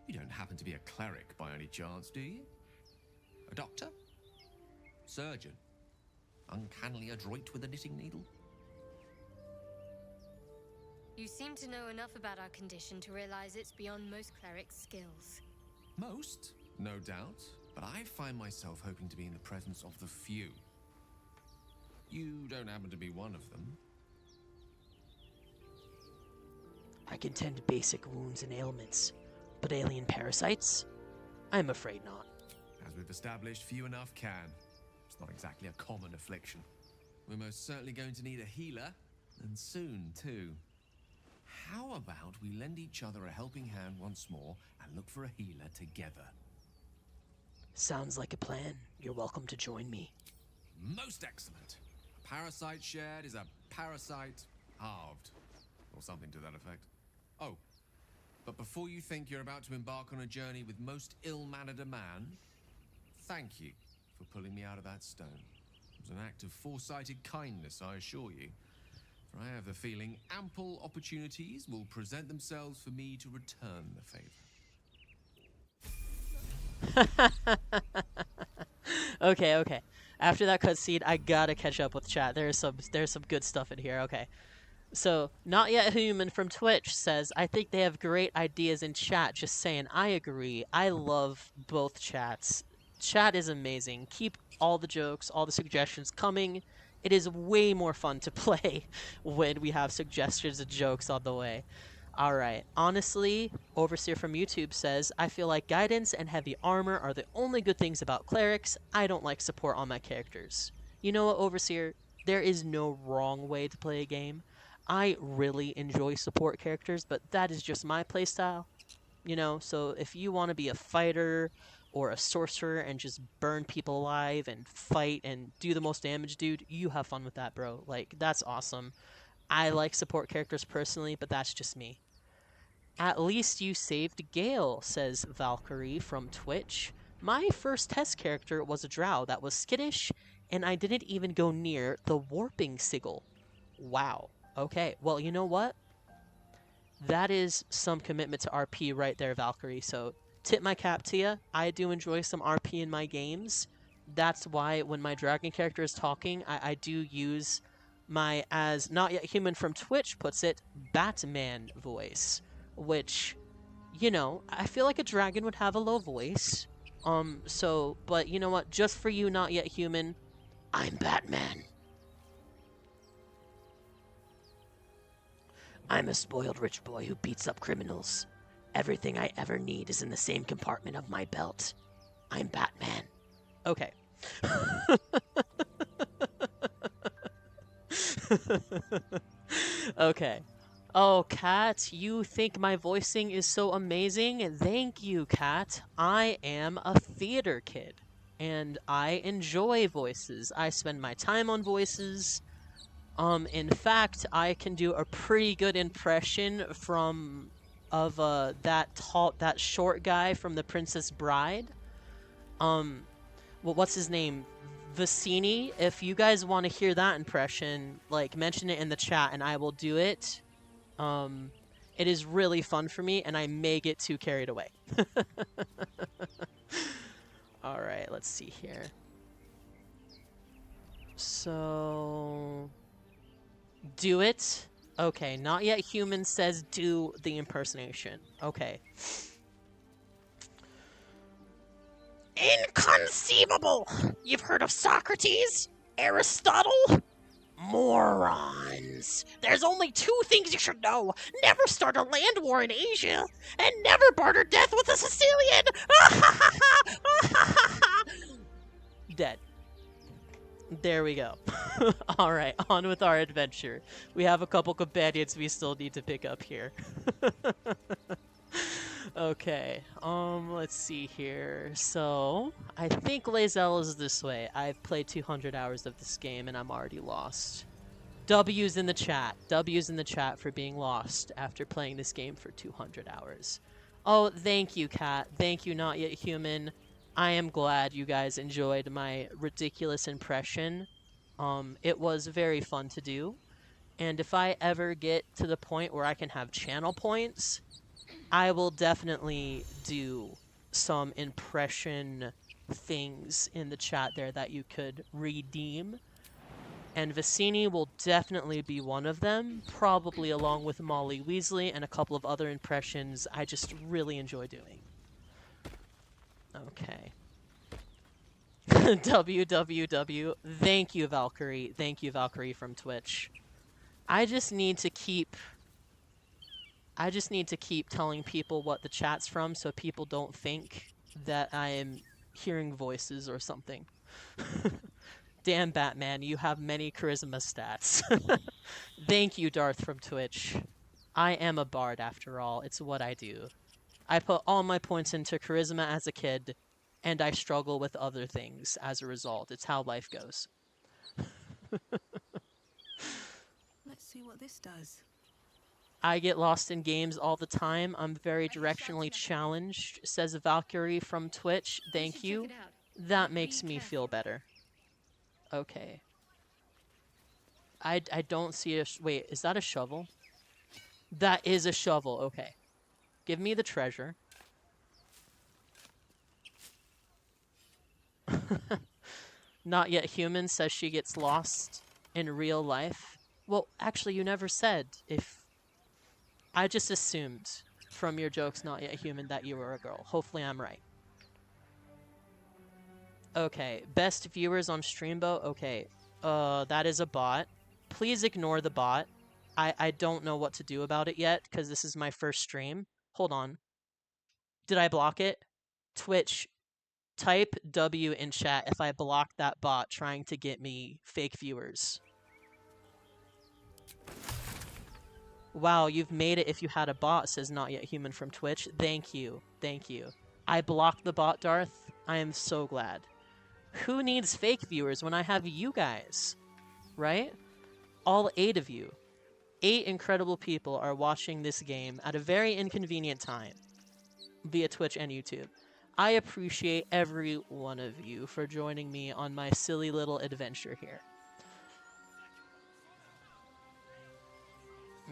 You don't happen to be a cleric by any chance, do you? A doctor? Surgeon? Uncannily adroit with a knitting needle? You seem to know enough about our condition to realize it's beyond most clerics' skills. Most, no doubt, but I find myself hoping to be in the presence of the few. You don't happen to be one of them. I can tend basic wounds and ailments, but alien parasites? I'm afraid not. As we've established, few enough can. It's not exactly a common affliction. We're most certainly going to need a healer, and soon, too. How about we lend each other a helping hand once more and look for a healer together? Sounds like a plan. You're welcome to join me. Most excellent. A parasite shared is a parasite halved. Or something to that effect. Oh, but before you think you're about to embark on a journey with most ill-mannered a man, thank you for pulling me out of that stone. It was an act of foresighted kindness, I assure you. For I have the feeling ample opportunities will present themselves for me to return the favor. Okay. After that cutscene, I gotta catch up with chat. There's some good stuff in here. Okay. So, Not Yet Human from Twitch says, I think they have great ideas in chat. Just saying, I agree. I love both chats. Chat is amazing. Keep all the jokes, all the suggestions coming. It is way more fun to play when we have suggestions and jokes on the way. Alright, honestly, Overseer from YouTube says, I feel like guidance and heavy armor are the only good things about clerics. I don't like support on my characters. You know what, Overseer? There is no wrong way to play a game. I really enjoy support characters, but that is just my playstyle. You know, so if you want to be a fighter or a sorcerer and just burn people alive and fight and do the most damage, dude, you have fun with that, bro. Like, that's awesome. I like support characters personally, but that's just me. At least you saved Gale, says Valkyrie from Twitch. My first test character was a drow that was skittish, and I didn't even go near the warping sigil. Wow. Okay, well, you know what? That is some commitment to RP right there, Valkyrie, so tip my cap to you. I do enjoy some RP in my games. That's why when my dragon character is talking, I do use my, as Not Yet Human from Twitch puts it, Batman voice. Which, you know, I feel like a dragon would have a low voice. But you know what? Just for you, Not Yet Human, I'm Batman. I'm a spoiled rich boy who beats up criminals. Everything I ever need is in the same compartment of my belt. I'm Batman. Okay. Okay. Oh, Kat, you think my voicing is so amazing? Thank you, Kat. I am a theater kid, and I enjoy voices. I spend my time on voices. In fact, I can do a pretty good impression of that short guy from The Princess Bride. Well, what's his name? Vicini. If you guys want to hear that impression, like, mention it in the chat and I will do it. It is really fun for me, and I may get too carried away. Alright, let's see here. So, do it. Okay, Not Yet Human says do the impersonation. Okay. Inconceivable! You've heard of Socrates? Aristotle? Morons. There's only two things you should know. Never start a land war in Asia, and never barter death with a Sicilian! Dead. There we go. Alright, on with our adventure. We have a couple companions we still need to pick up here. Okay, let's see here. So, I think Lae'zel is this way. I've played 200 hours of this game and I'm already lost. W's in the chat. W's in the chat for being lost after playing this game for 200 hours. Oh, thank you, Kat. Thank you, Not Yet Human. I am glad you guys enjoyed my ridiculous impression. It was very fun to do. And if I ever get to the point where I can have channel points, I will definitely do some impression things in the chat there that you could redeem. And Vicini will definitely be one of them, probably along with Molly Weasley and a couple of other impressions I just really enjoy doing. Okay. WWW. Thank you, Valkyrie. Thank you, Valkyrie from Twitch. I just need to keep telling people what the chat's from so people don't think that I am hearing voices or something. Damn, Batman, you have many charisma stats. Thank you, Darth from Twitch. I am a bard after all. It's what I do. I put all my points into charisma as a kid, and I struggle with other things as a result. It's how life goes. Let's see what this does. I get lost in games all the time. I'm very directionally challenged, says Valkyrie from Twitch. Thank you. That makes me feel better. Okay. I don't see a... Wait, is that a shovel? That is a shovel. Okay. Give me the treasure. Not Yet Human says she gets lost in real life. Well, actually, you never said if... I just assumed from your jokes, Not Yet Human, that you were a girl. Hopefully I'm right. Okay, best viewers on Streambo. Okay, that is a bot. Please ignore the bot. I don't know what to do about it yet, because this is my first stream. Hold on. Did I block it? Twitch, type W in chat if I block that bot trying to get me fake viewers. Wow, you've made it if you had a bot, says Not Yet Human from Twitch. Thank you. Thank you. I blocked the bot, Darth. I am so glad. Who needs fake viewers when I have you guys? Right? All 8 of you. 8 incredible people are watching this game at a very inconvenient time via Twitch and YouTube. I appreciate every one of you for joining me on my silly little adventure here.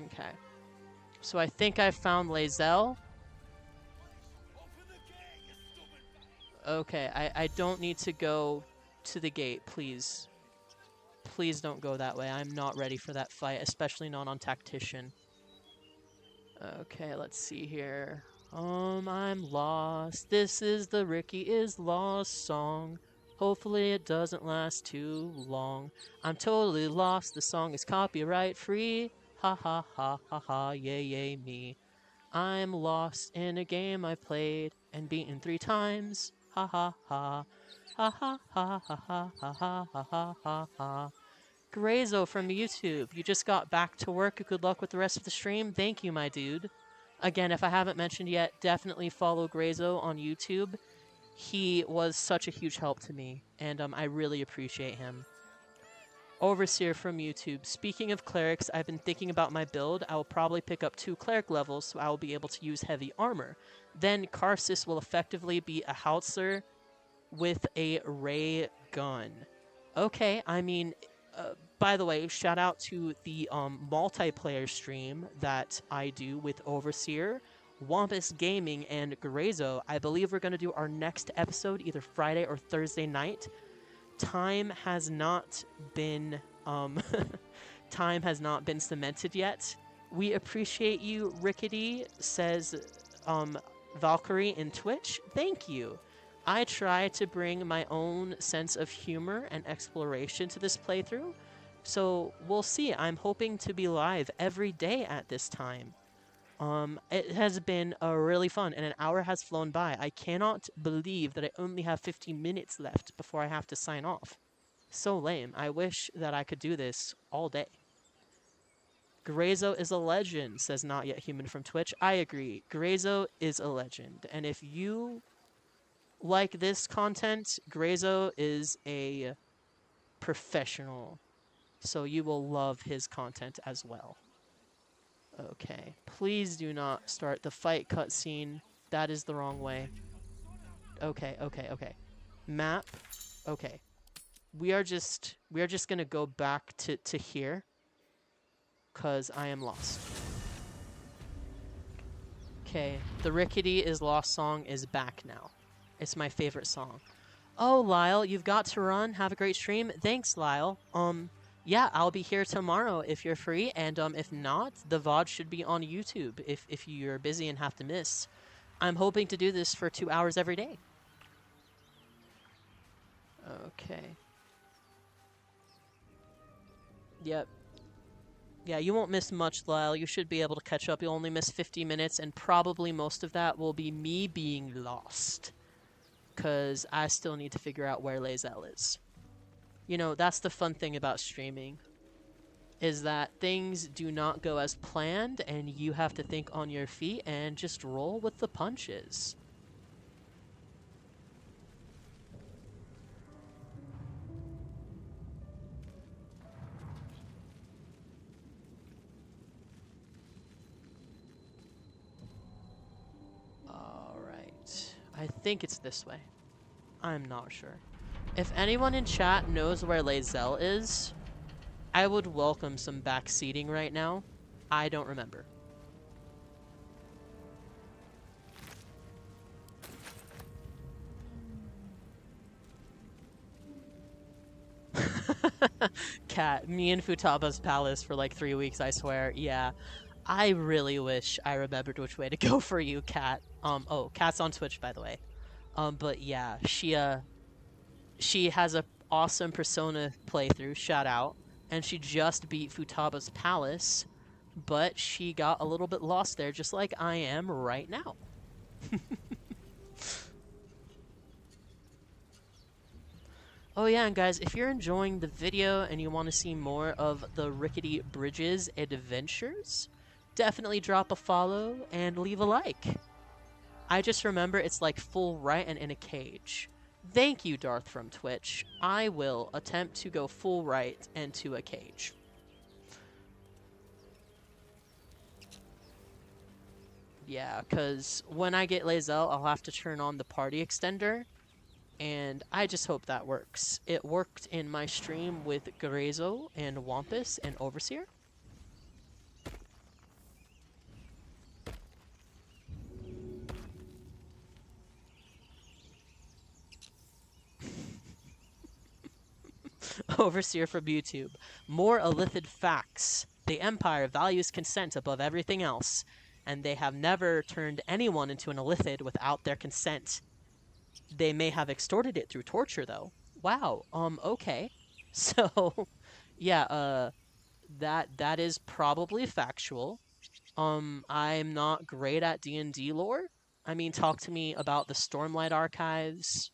Okay. So I think I found Lae'zel. Okay, I don't need to go to the gate, please. Please don't go that way. I'm not ready for that fight, especially not on Tactician. Okay, let's see here. I'm lost. This is the Ricky is Lost song. Hopefully it doesn't last too long. I'm totally lost. The song is copyright free. Ha ha ha ha ha, yay yay me. I'm lost in a game I've played and beaten 3 times. Ha ha ha. Ha ha ha ha ha ha ha ha ha ha ha. Grazo from YouTube, you just got back to work. Good luck with the rest of the stream. Thank you, my dude. Again, if I haven't mentioned yet, definitely follow Grazo on YouTube. He was such a huge help to me, and I really appreciate him. Overseer from YouTube, speaking of clerics, I've been thinking about my build. I will probably pick up 2 cleric levels, so I will be able to use heavy armor. Then Karsus will effectively be a howitzer with a ray gun. Okay, I mean... by the way, shout out to the multiplayer stream that I do with Overseer, Wampus Gaming, and Grazo. I believe we're going to do our next episode either Friday or Thursday night. Time has not been time has not been cemented yet. We appreciate you, Rickety, says Valkyrie in Twitch. Thank you. I try to bring my own sense of humor and exploration to this playthrough, so we'll see. I'm hoping to be live every day at this time. It has been really fun, and an hour has flown by. I cannot believe that I only have 15 minutes left before I have to sign off. So lame. I wish that I could do this all day. Grazo is a legend, says Not Yet Human from Twitch. I agree. Grazo is a legend, and if you like this content, Grazo is a professional, so you will love his content as well. Okay, please do not start the fight cutscene. that is the wrong way. Okay, okay, okay. Map. Okay. We are just gonna go back to here. 'Cause I am lost. Okay, the Rickety is Lost song is back now. It's my favorite song. Oh, Lyle, you've got to run. Have a great stream. Thanks, Lyle. Yeah, I'll be here tomorrow if you're free, and if not, the VOD should be on YouTube if you're busy and have to miss. I'm hoping to do this for 2 hours every day. Okay. Yep. Yeah, you won't miss much, Lyle. You should be able to catch up. You'll only miss 50 minutes, and probably most of that will be me being lost. Because I still need to figure out where Lae'zel is. You know, that's the fun thing about streaming. Is that things do not go as planned, and you have to think on your feet and just roll with the punches. I think it's this way. I'm not sure. If anyone in chat knows where Lae'zel is, I would welcome some backseating right now. I don't remember. Cat, me and Futaba's palace for like 3 weeks, I swear. Yeah. I really wish I remembered which way to go for you, Cat. Oh, Cat's on Twitch, by the way. But yeah, she has a awesome Persona playthrough, shout out, and she just beat Futaba's palace, but she got a little bit lost there, just like I am right now. Oh yeah, and guys, if you're enjoying the video and you want to see more of the TheRickityBridge's adventures, definitely drop a follow and leave a like. I just remember it's like full right and in a cage. Thank you, Darth from Twitch. I will attempt to go full right and to a cage. Yeah, because when I get Lae'zel, I'll have to turn on the party extender, and I just hope that works. It worked in my stream with Grezo and Wampus and Overseer. Overseer from YouTube. More Illithid facts. The Empire values consent above everything else, and they have never turned anyone into an Illithid without their consent. They may have extorted it through torture, though. Wow, okay. So, yeah, that is probably factual. I'm not great at D&D lore. I mean, talk to me about the Stormlight Archives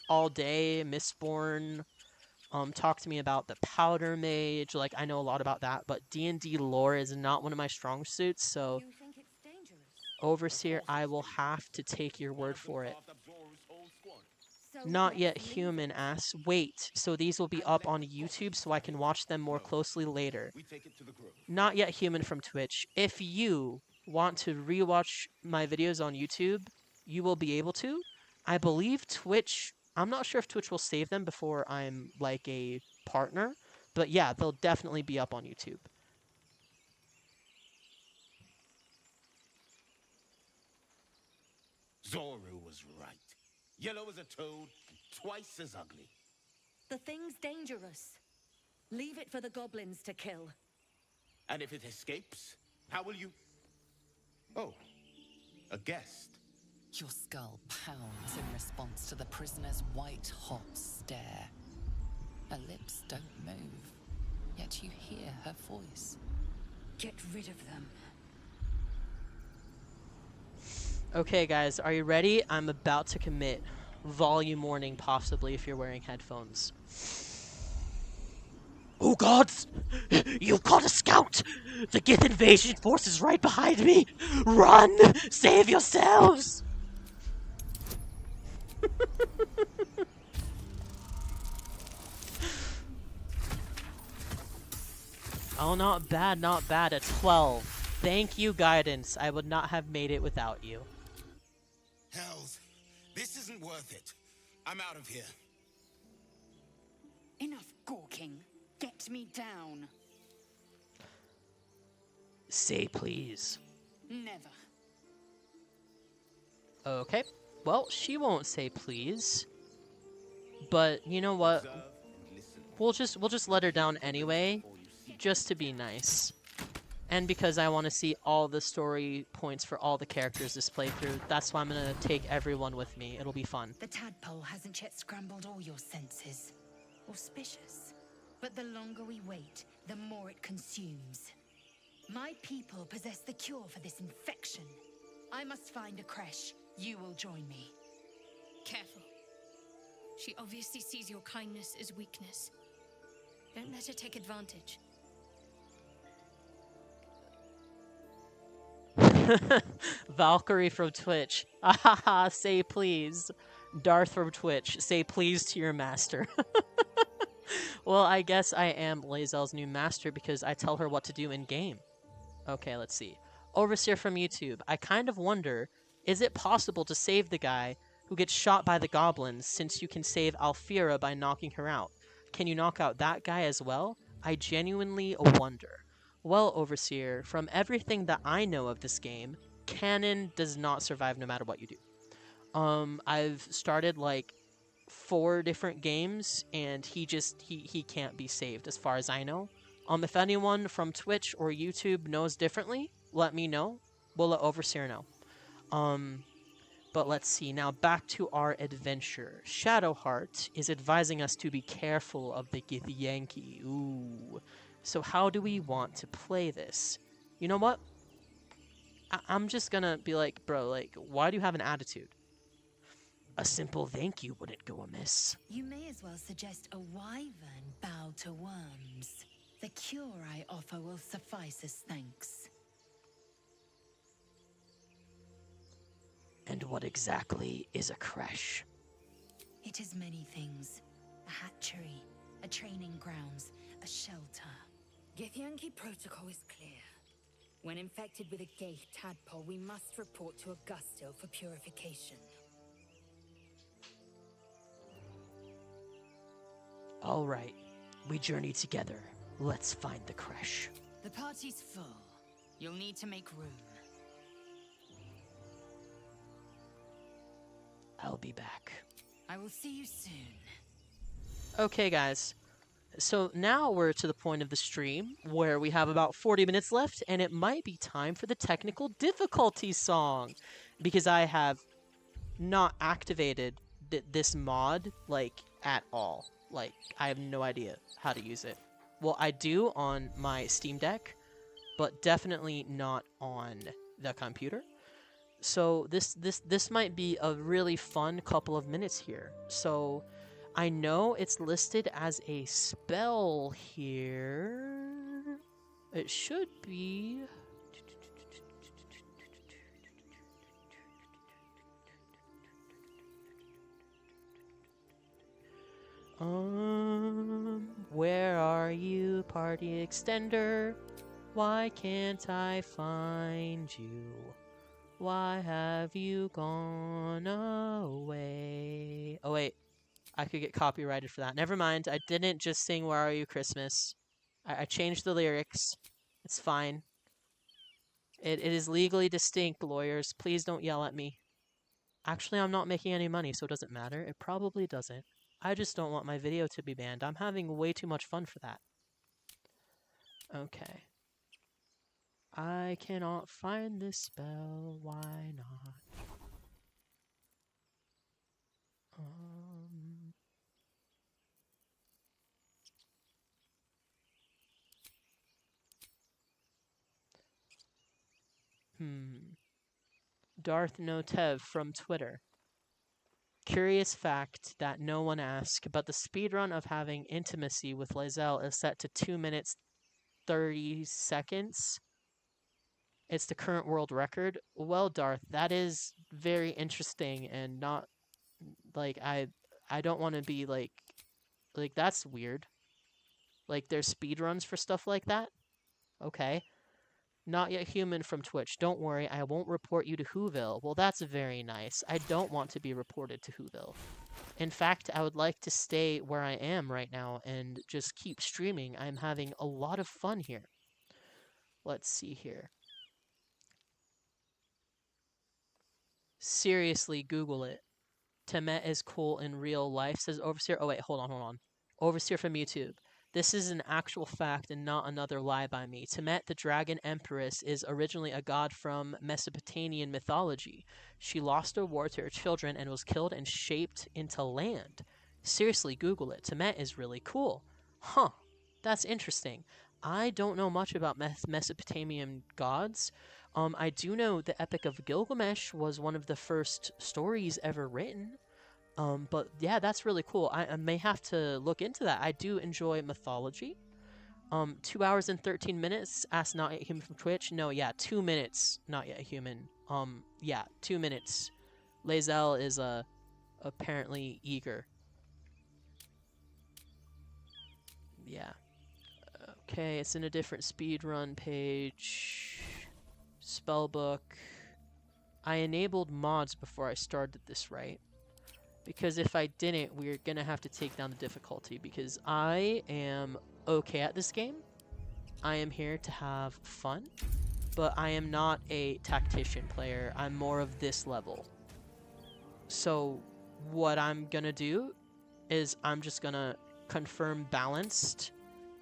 all day, Mistborn. Talk to me about the Powder Mage. Like, I know a lot about that, but D&D lore is not one of my strong suits, so Overseer, I will have to take your word for it. Not yet human asks. Wait, so these will be up on YouTube so I can watch them more closely later. Not yet human from Twitch. If you want to rewatch my videos on YouTube, you will be able to. I believe Twitch, I'm not sure if Twitch will save them before I'm like a partner, but yeah, they'll definitely be up on YouTube. Zoru was right. Yellow as a toad, twice as ugly. The thing's dangerous. Leave it for the goblins to kill. And if it escapes, how will you... Oh, a guest. Your skull pounds in response to the prisoner's white-hot stare. Her lips don't move, yet you hear her voice. Get rid of them. Okay, guys, are you ready? I'm about to commit. Volume warning, possibly, if you're wearing headphones. Oh, gods! You've got a scout! The Gith invasion force is right behind me! Run! Save yourselves! Oh, not bad, not bad. A 12. Thank you, guidance. I would not have made it without you. isn't worth it. I'm out of here. Enough gawking. Get me down. Say please. Never. Okay. Well, she won't say please. But you know what? We'll just let her down anyway, just to be nice. And because I want to see all the story points for all the characters this playthrough, that's why I'm gonna take everyone with me. It'll be fun. The tadpole hasn't yet scrambled all your senses. Auspicious. But the longer we wait, the more it consumes. My people possess the cure for this infection. I must find a creche. You will join me. Careful. She obviously sees your kindness as weakness. Don't let her take advantage. Valkyrie from Twitch. Ahaha, say please. Darth from Twitch. Say please to your master. Well, I guess I am Lae'zel's new master because I tell her what to do in game. Okay, let's see. Overseer from YouTube. I kind of wonder, is it possible to save the guy who gets shot by the goblins since you can save Alfira by knocking her out? Can you knock out that guy as well? I genuinely wonder. Well, Overseer, from everything that I know of this game, canon does not survive no matter what you do. I've started like 4 different games and he can't be saved as far as I know. If anyone from Twitch or YouTube knows differently, let me know. We'll let Overseer know. But let's see. Now back to our adventure. Shadowheart is advising us to be careful of the Githyanki. Ooh. So how do we want to play this? You know what? I'm just gonna be like, bro, like, why do you have an attitude? A simple thank you wouldn't go amiss. You may as well suggest a wyvern bow to worms. The cure I offer will suffice as thanks. And what exactly is a creche? It is many things. A hatchery, a training grounds, a shelter. Githyanki protocol is clear. When infected with a Gaith tadpole, we must report to Augusto for purification. All right, we journey together. Let's find the creche. The party's full. You'll need to make room. I'll be back. I will see you soon. Okay, guys. So now we're to the point of the stream where we have about 40 minutes left, and it might be time for the technical difficulty song. Because I have not activated this mod, like, at all. Like, I have no idea how to use it. Well, I do on my Steam Deck, but definitely not on the computer. So this might be a really fun couple of minutes here. So I know it's listed as a spell here. It should be... Where are you, party extender? Why can't I find you? Why have you gone away? Oh wait, I could get copyrighted for that. Never mind, I didn't just sing Where Are You Christmas. I changed the lyrics. It's fine. It is legally distinct, lawyers. Please don't yell at me. Actually, I'm not making any money, so it doesn't matter. It probably doesn't. I just don't want my video to be banned. I'm having way too much fun for that. Okay. I cannot find this spell. Why not? Darth Notev from Twitter. Curious fact that no one asked, but the speedrun of having intimacy with Lae'zel is set to 2 minutes 30 seconds. It's the current world record. Well, Darth, that is very interesting and not like I don't want to be like that's weird. Like there's speedruns for stuff like that. Okay. Not yet human from Twitch. Don't worry, I won't report you to Whoville. Well, that's very nice. I don't want to be reported to Whoville. In fact, I would like to stay where I am right now and just keep streaming. I'm having a lot of fun here. Let's see here. Seriously, Google it. Temet is cool in real life, says Overseer. Oh, wait, hold on. Overseer from YouTube. This is an actual fact and not another lie by me. Temet, the Dragon Empress, is originally a god from Mesopotamian mythology. She lost a war to her children and was killed and shaped into land. Seriously, Google it. Temet is really cool. Huh, that's interesting. I don't know much about Mesopotamian gods. I do know the Epic of Gilgamesh was one of the first stories ever written. But yeah, that's really cool. I may have to look into that. I do enjoy mythology. 2 hours and 13 minutes. Ask Not Yet Human from Twitch. No, yeah, 2 minutes. Not Yet Human. Yeah, 2 minutes. Lae'zel is apparently eager. Yeah. Okay, it's in a different speedrun page. Spellbook. I enabled mods before I started this, right? Because if I didn't, we're gonna have to take down the difficulty because I am okay at this game. I am here to have fun, but I am not a tactician player. I'm more of this level. So what I'm gonna do is I'm just gonna confirm balanced.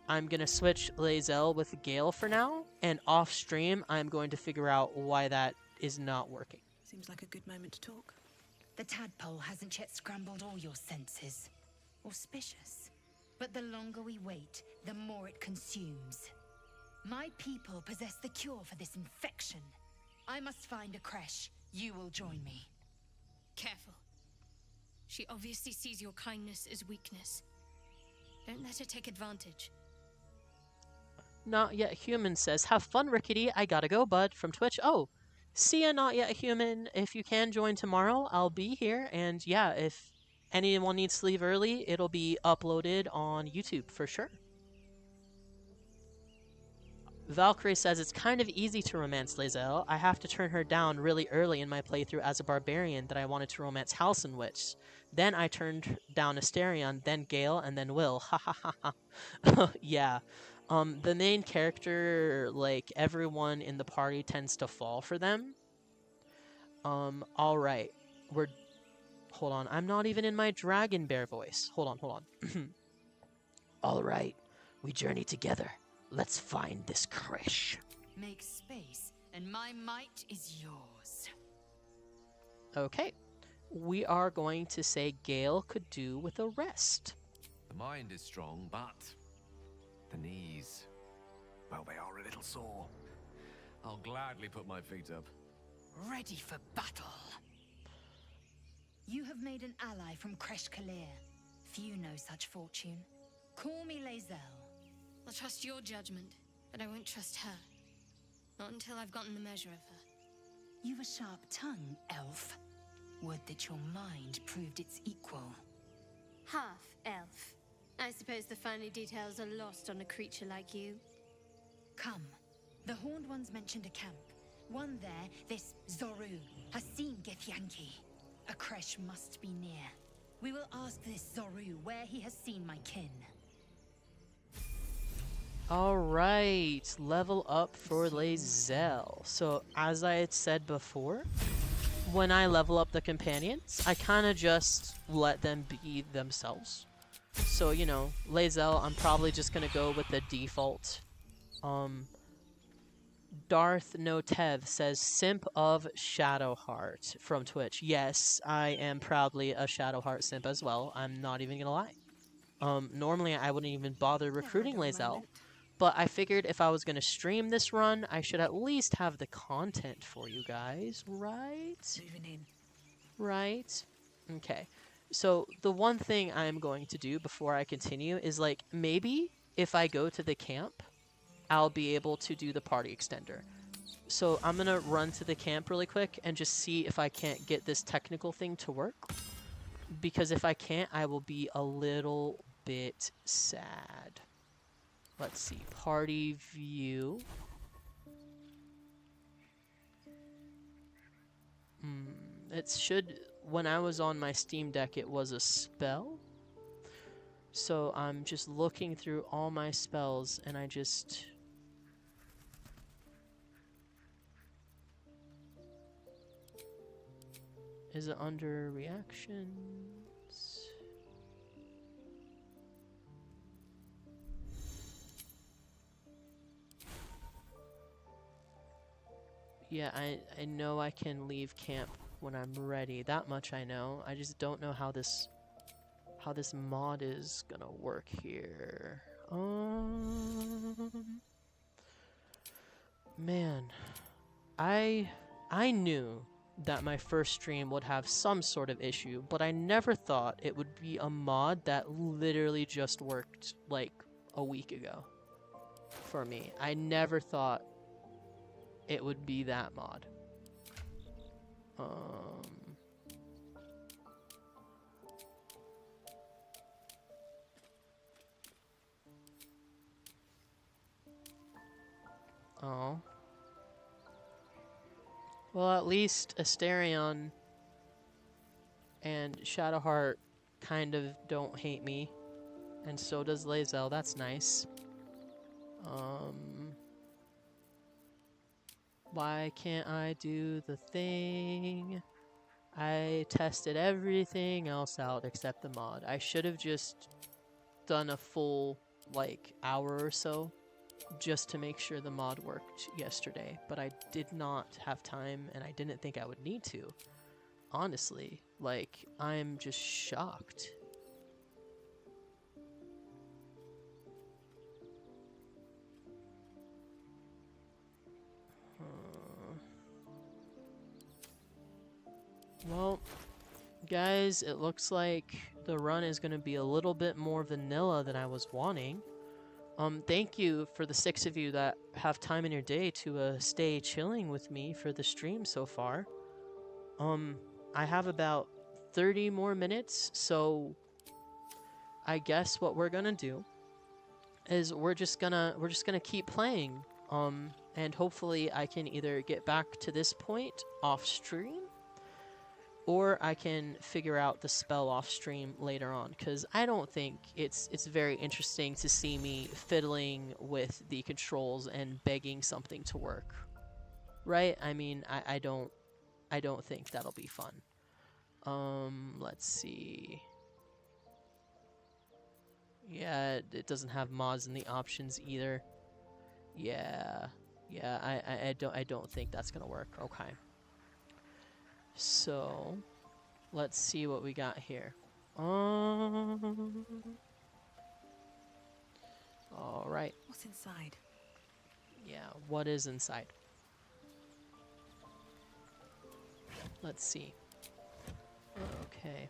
I'm gonna switch Lae'zel with Gale for now, and off stream I'm going to figure out why that is not working. Seems like a good moment to talk. The tadpole hasn't yet scrambled all your senses. Auspicious. But the longer we wait, the more it consumes. My people possess the cure for this infection. I must find a creche. You will join me. Careful. She obviously sees your kindness as weakness. Don't let her take advantage. Not Yet Human says, have fun, Rickety. I gotta go, bud. From Twitch. Oh, see ya, Not Yet Human. If you can join tomorrow, I'll be here. And yeah, if anyone needs to leave early, it'll be uploaded on YouTube for sure. Valkyrie says, it's kind of easy to romance Lae'zel. I have to turn her down really early in my playthrough as a barbarian that I wanted to romance Halcyon Witch. Then I turned down Asterion, then Gale, and then Will. Ha ha ha ha. Yeah. The main character, like, everyone in the party tends to fall for them. Alright. Hold on. I'm not even in my dragon bear voice. Hold on. Alright. We journey together. Let's find this creche. Make space, and my might is yours. Okay. We are going to say Gale could do with a rest. The mind is strong, but the knees, well, they are a little sore. I'll gladly put my feet up. Ready for battle. You have made an ally from Creche Kalir. Few know such fortune. Call me Lae'zel. I'll trust your judgment, but I won't trust her. Not until I've gotten the measure of her. You've a sharp tongue, elf. Would that your mind proved its equal. Half-elf. I suppose the finer details are lost on a creature like you. Come. The Horned Ones mentioned a camp. One there, this Zoru, has seen Githyanki. A creche must be near. We will ask this Zoru where he has seen my kin. Alright, level up for Lae'zel. So, as I had said before, when I level up the companions, I kind of just let them be themselves. So, you know, Lae'zel, I'm probably just going to go with the default. Darth Notev says, Simp of Shadowheart from Twitch. Yes, I am proudly a Shadowheart simp as well. I'm not even going to lie. Normally, I wouldn't even bother recruiting Lae'zel. But I figured if I was going to stream this run, I should at least have the content for you guys, right? Moving in. Right? Okay. So, the one thing I'm going to do before I continue is, like, maybe if I go to the camp, I'll be able to do the party extender. So, I'm going to run to the camp really quick and just see if I can't get this technical thing to work. Because if I can't, I will be a little bit sad. Let's see, party view. It should, when I was on my Steam Deck, it was a spell. So I'm just looking through all my spells and I just... Is it under reactions? Yeah, I know I can leave camp when I'm ready. That much I know. I just don't know how this mod is gonna work here. Man, I knew that my first stream would have some sort of issue, but I never thought it would be a mod that literally just worked like a week ago for me. I never thought it would be that mod. Oh. Well, at least Asterion and Shadowheart kind of don't hate me. And so does Lae'zel, that's nice. Why can't I do the thing? I tested everything else out except the mod. I should have just done a full, like, hour or so just to make sure the mod worked yesterday, but I did not have time and I didn't think I would need to. Honestly, like, I'm just shocked. Well, guys, it looks like the run is going to be a little bit more vanilla than I was wanting. Thank you for the 6 of you that have time in your day to stay chilling with me for the stream so far. I have about 30 more minutes, so I guess what we're gonna do is we're just gonna keep playing. And hopefully I can either get back to this point off stream, or I can figure out the spell off stream later on, because I don't think it's very interesting to see me fiddling with the controls and begging something to work. Right? I mean, I don't think that'll be fun. Let's see. Yeah, it doesn't have mods in the options either. Yeah, I don't think that's gonna work. Okay. So, let's see what we got here. Alright. What's inside? Yeah, what is inside? Let's see. Okay.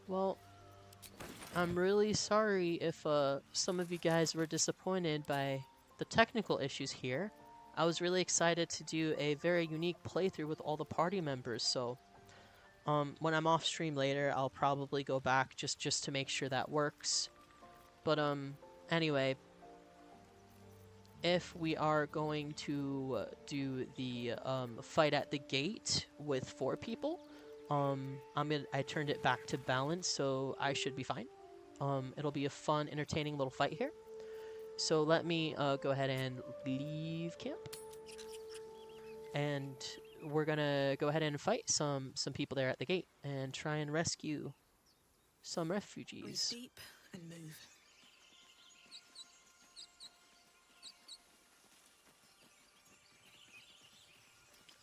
Well, I'm really sorry if some of you guys were disappointed by the technical issues here. I was really excited to do a very unique playthrough with all the party members, so when I'm off stream later, I'll probably go back just to make sure that works. But anyway, if we are going to do the fight at the gate with 4 people, I turned it back to balance, so I should be fine. It'll be a fun, entertaining little fight here. So let me go ahead and leave camp. And we're gonna go ahead and fight some people there at the gate and try and rescue some refugees. Breathe deep and move.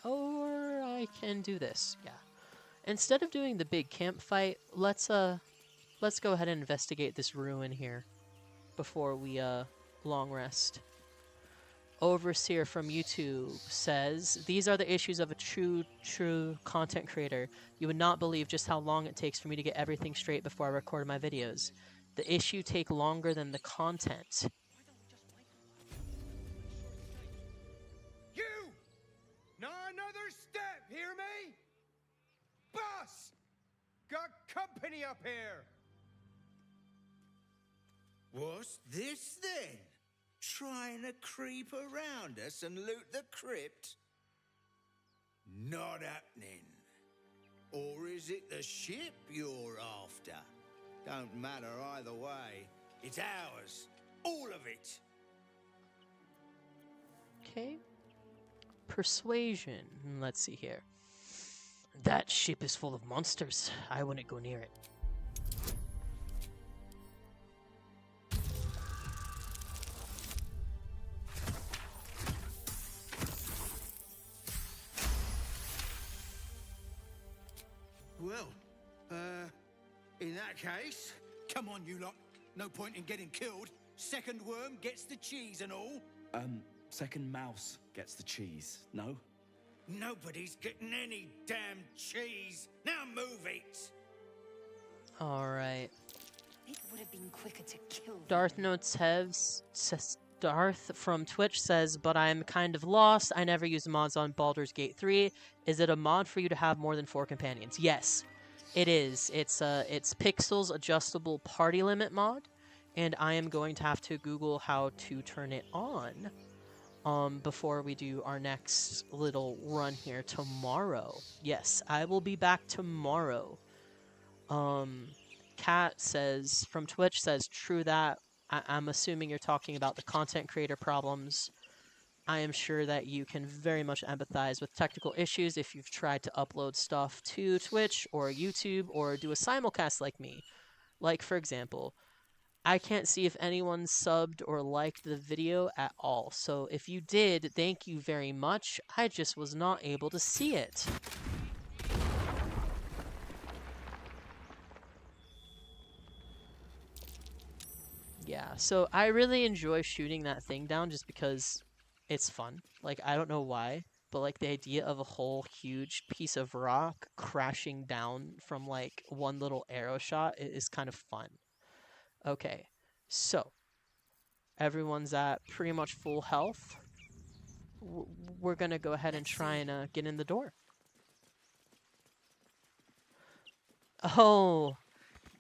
Or I can do this, yeah. Instead of doing the big camp fight, let's go ahead and investigate this ruin here before we long rest. Overseer from YouTube says, "These are the issues of a true content creator. You would not believe just how long it takes for me to get everything straight before I record my videos. The issue take longer than the content." You! Not another step, hear me? Boss! Got company up here! What's this then? Trying to creep around us and loot the crypt? Not happening. Or is it the ship you're after? Don't matter either way. It's ours. All of it. Okay. Persuasion. Let's see here. That ship is full of monsters. I wouldn't go near it. Well, in that case, come on, you lot. No point in getting killed. Second worm gets the cheese and all. Second mouse gets the cheese, no? Nobody's getting any damn cheese. Now move it. Alright. It would have been quicker to kill them. Darth Notes says Darth from Twitch says, but I'm kind of lost. I never used mods on Baldur's Gate 3. Is it a mod for you to have more than 4 companions? Yes, it is. It's Pixel's adjustable party limit mod, and I am going to have to Google how to turn it on before we do our next little run here tomorrow. Yes, I will be back tomorrow. Kat says from Twitch says, true that. I'm assuming you're talking about the content creator problems. I am sure that you can very much empathize with technical issues if you've tried to upload stuff to Twitch or YouTube or do a simulcast like me. Like, for example, I can't see if anyone subbed or liked the video at all. So if you did, thank you very much. I just was not able to see it. Yeah, so I really enjoy shooting that thing down just because it's fun. Like, I don't know why, but like the idea of a whole huge piece of rock crashing down from like one little arrow shot is kind of fun. Okay, so everyone's at pretty much full health. We're gonna go ahead and try and get in the door. Oh,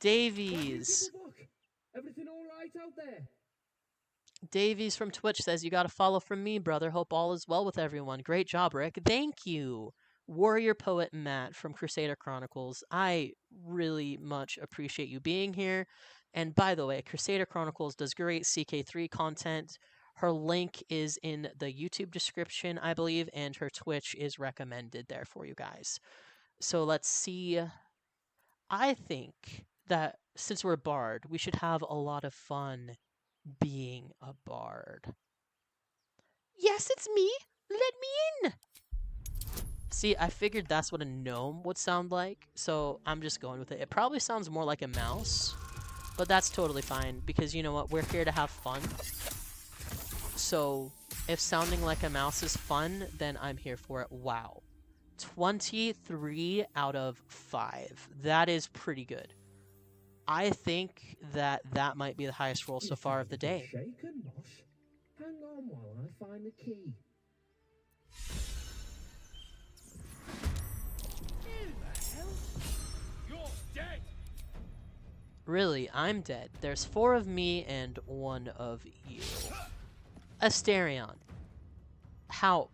Davies. Everything all right out there? Davies from Twitch says, you got a follow from me, brother. Hope all is well with everyone. Great job, Rick. Thank you. Warrior Poet Matt from Crusader Chronicles. I really much appreciate you being here. And by the way, Crusader Chronicles does great CK3 content. Her link is in the YouTube description, I believe, and her Twitch is recommended there for you guys. So let's see. I think that since we're a bard, we should have a lot of fun being a bard. Yes, it's me. Let me in. See, I figured that's what a gnome would sound like, so I'm just going with it. It probably sounds more like a mouse, but that's totally fine because you know what? We're here to have fun. So if sounding like a mouse is fun, then I'm here for it. Wow. 23 out of 5. That is pretty good. I think that that might be the highest roll so far of the day. Shaken, Mosh. Hang on while I find the key. Who the hell? You're dead. Really, I'm dead. There's 4 of me and 1 of you. Asterion. How?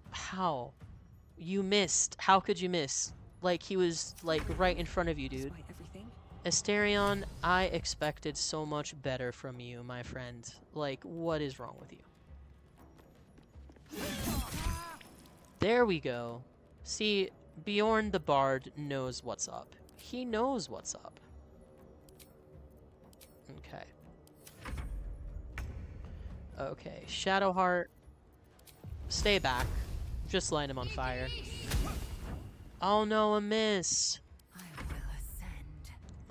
You missed. How could you miss? Like, he was, like, right in front of you, dude. Asterion, I expected so much better from you, my friend. Like, what is wrong with you? There we go. See, Bjorn the Bard knows what's up. He knows what's up. Okay. Okay, Shadowheart. Stay back. Just light him on fire. Oh no, a miss.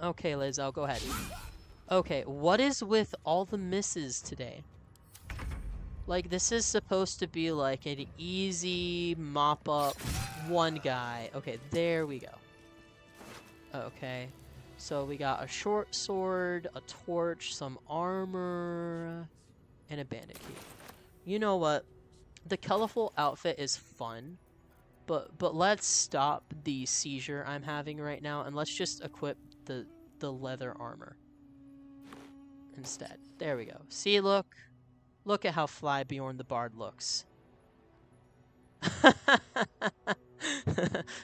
Okay, Liz, I'll go ahead. Okay, what is with all the misses today? Like, this is supposed to be like an easy mop up one guy. Okay, there we go. Okay, so we got a short sword, a torch, some armor, and a bandit key. You know what? The colorful outfit is fun, but let's stop the seizure I'm having right now and let's just equip the leather armor instead. There we go. See, look at how fly Bjorn the Bard looks.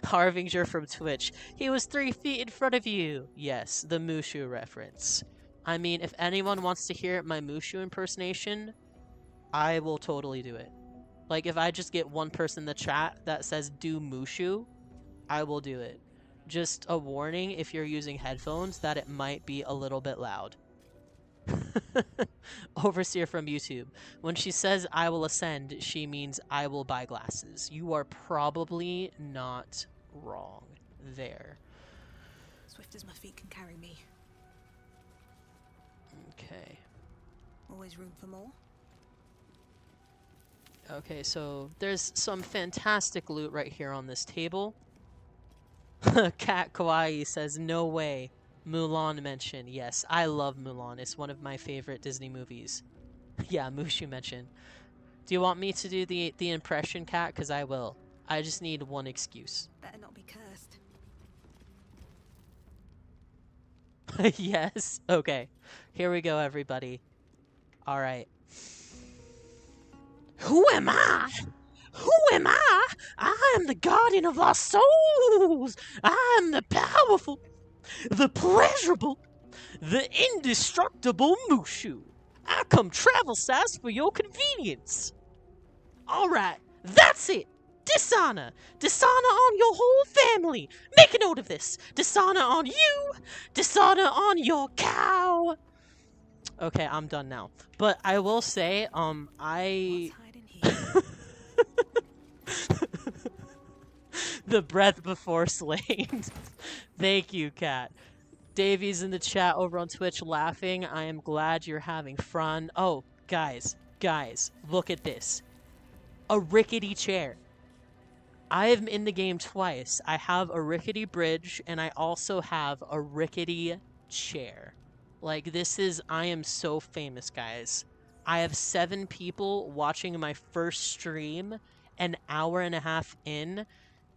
Harvinger from Twitch. He was 3 feet in front of you. Yes, the Mushu reference. I mean, if anyone wants to hear my Mushu impersonation, I will totally do it. Like, if I just get one person in the chat that says do Mushu, I will do it. Just a warning if you're using headphones that it might be a little bit loud. Overseer from YouTube. When she says I will ascend, she means I will buy glasses. You are probably not wrong there. Swift as my feet can carry me. Okay. Always room for more. Okay, so there's some fantastic loot right here on this table. Cat Kawaii says, no way. Mulan mention. Yes, I love Mulan. It's one of my favorite Disney movies. Yeah, Mushu mention. Do you want me to do the impression, Cat? Because I will. I just need one excuse. Better not be cursed. Yes? Okay. Here we go, everybody. Alright. Who am I? Who am I? I am the guardian of our souls. I am the powerful, the pleasurable, the indestructible Mushu. I come travel size for your convenience. Alright, that's it. Dishonor. Dishonor on your whole family. Make a note of this. Dishonor on you. Dishonor on your cow. Okay, I'm done now. But I will say, the breath before slain. Thank you, Kat. Davies in the chat over on Twitch laughing. I am glad you're having fun. Oh, guys, look at this. A rickety chair. I am in the game twice. I have a rickety bridge, and I also have a rickety chair. Like, I am so famous, guys. I have 7 people watching my first stream an hour and a half in,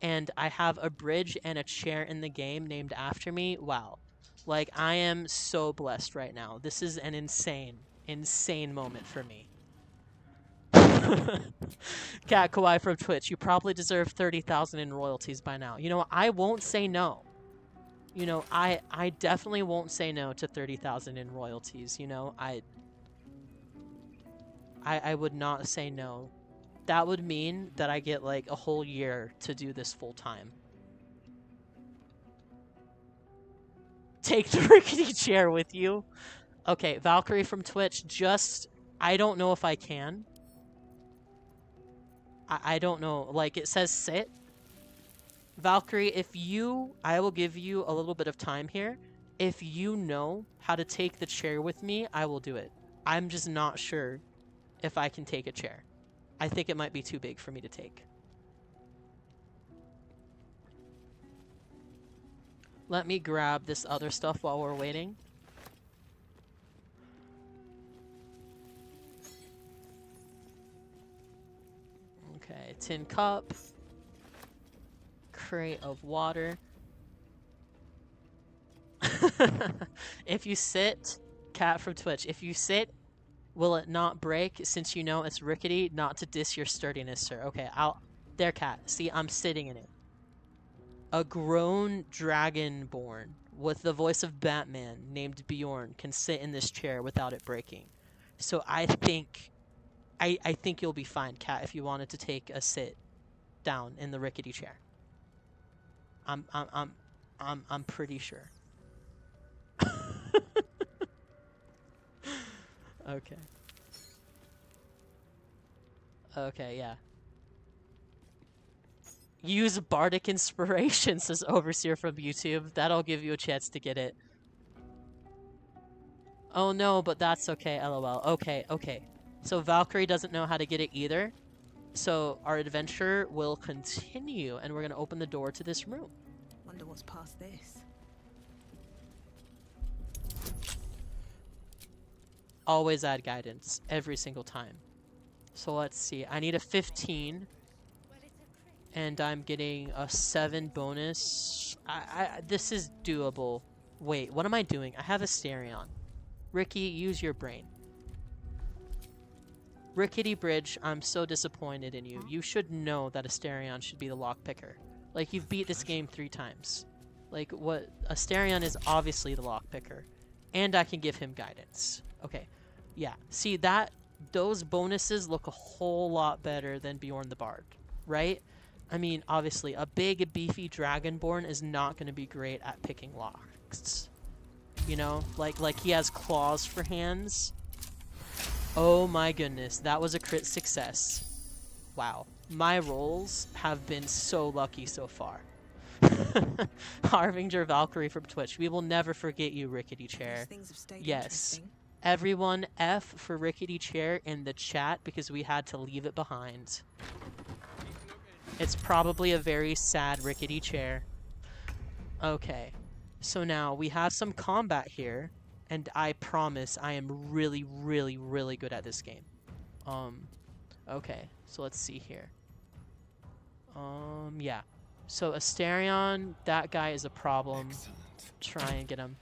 and I have a bridge and a chair in the game named after me. Wow. Like, I am so blessed right now. This is an insane moment for me. Cat Kawaii from Twitch, you probably deserve 30,000 in royalties by now. You know, I won't say no. You know, I definitely won't say no to 30,000 in royalties. You know, I would not say no. That would mean that I get like a whole year to do this full time. Take the rickety chair with you. Okay, Valkyrie from Twitch, I don't know if I can. I don't know. Like, it says sit. Valkyrie, I will give you a little bit of time here. If you know how to take the chair with me, I will do it. I'm just not sure if I can take a chair. I think it might be too big for me to take. Let me grab this other stuff while we're waiting. Okay, tin cup. Crate of water. If you sit, Cat from Twitch, if you sit, will it not break since you know it's rickety? Not to diss your sturdiness, sir. Okay, there, Cat. See, I'm sitting in it. A grown dragonborn with the voice of Batman named Bjorn can sit in this chair without it breaking. So I think you'll be fine, Cat, if you wanted to take a sit down in the rickety chair. I'm pretty sure. Okay. Okay, yeah. Use Bardic Inspiration, says Overseer from YouTube. That'll give you a chance to get it. Oh no, but that's okay, lol. Okay. So Valkyrie doesn't know how to get it either. So our adventure will continue, and we're gonna open the door to this room. Wonder what's past this. Always add guidance, every single time. So let's see, I need a 15. And I'm getting a 7 bonus. This is doable. Wait, what am I doing? I have a Asterion. Ricky, use your brain. TheRickityBridge, I'm so disappointed in you. You should know that Asterion should be the lockpicker. Like, you've beat this game 3 times. Like, what... Asterion is obviously the lockpicker. And I can give him guidance. Okay. Yeah. See, those bonuses look a whole lot better than Bjorn the Bard. Right? I mean, obviously, a big, beefy Dragonborn is not going to be great at picking locks. You know? Like he has claws for hands. Oh my goodness. That was a crit success. Wow. My rolls have been so lucky so far. Harbinger Valkyrie from Twitch. We will never forget you, Rickety Chair. Yes. Everyone F for Rickety Chair in the chat because we had to leave it behind. It's probably a very sad Rickety Chair. Okay. So now we have some combat here, and I promise I am really, really, really good at this game. Okay. So let's see here. Yeah. So Asterion, that guy is a problem. Excellent. Try and get him.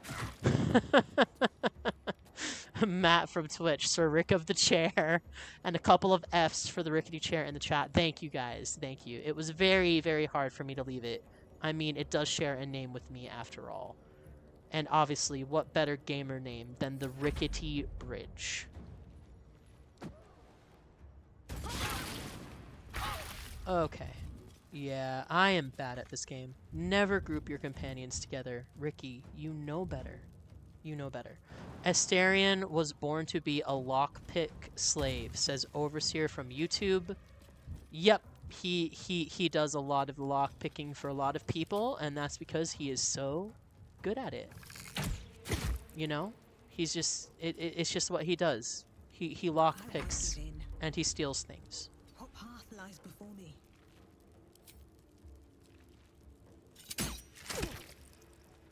Matt from Twitch, Sir Rick of the Chair, and a couple of Fs for the Rickety Chair in the chat. Thank you guys. Thank you. It was very, very hard for me to leave it. I mean, it does share a name with me after all. And obviously, what better gamer name than the TheRickityBridge? Okay. Yeah, I am bad at this game. Never group your companions together. Ricky, you know better. You know better. Asterion was born to be a lockpick slave, says Overseer from YouTube. Yep, he does a lot of lockpicking for a lot of people, and that's because he is so good at it. You know? He's just... It's just what he does. He lockpicks, and he steals things. What path lies before me?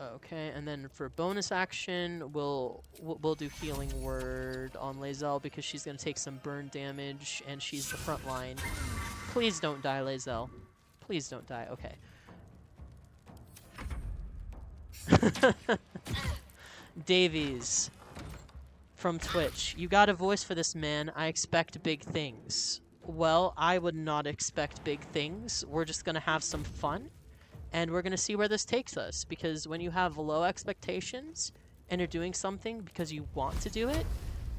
Okay, and then for bonus action, we'll do Healing Word on Lae'zel because she's gonna take some burn damage and she's the front line. Please don't die, Lae'zel. Please don't die. Okay. Davies from Twitch. You got a voice for this man. I expect big things. Well, I would not expect big things. We're just gonna have some fun. And we're going to see where this takes us, because when you have low expectations and you're doing something because you want to do it,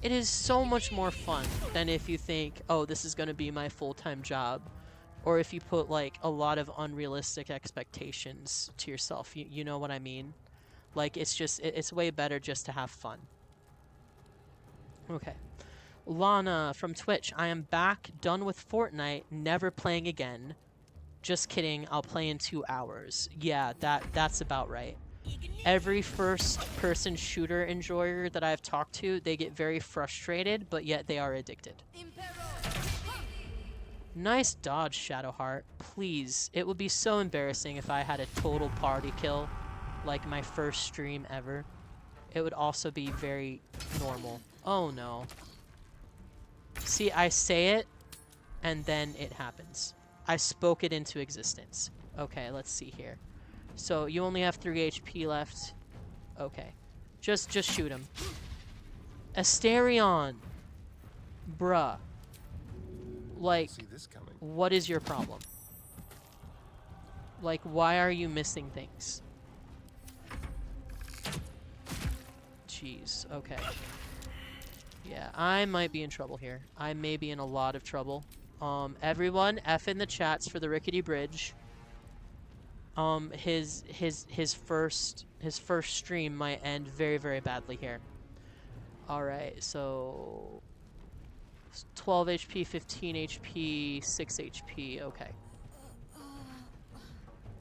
it is so much more fun than if you think, oh, this is going to be my full-time job, or if you put, like, a lot of unrealistic expectations to yourself. You know what I mean? Like, it's just, it's way better just to have fun. Okay. Lana from Twitch. I am back, done with Fortnite, never playing again. Just kidding, I'll play in 2 hours. Yeah, that's about right. Every first-person shooter enjoyer that I've talked to, they get very frustrated, but yet they are addicted. Nice dodge, Shadowheart. Please, it would be so embarrassing if I had a total party kill, like my first stream ever. It would also be very normal. Oh no. See, I say it, and then it happens. I spoke it into existence. Okay, let's see here. So you only have 3 HP left. Okay. Just shoot him. Asterion! Bruh. Like, what is your problem? Like, why are you missing things? Jeez, okay. Yeah, I might be in trouble here. I may be in a lot of trouble. Everyone, F in the chats for the TheRickityBridge. His first stream might end very, very badly here. Alright, so 12 HP, 15 HP, 6 HP, okay.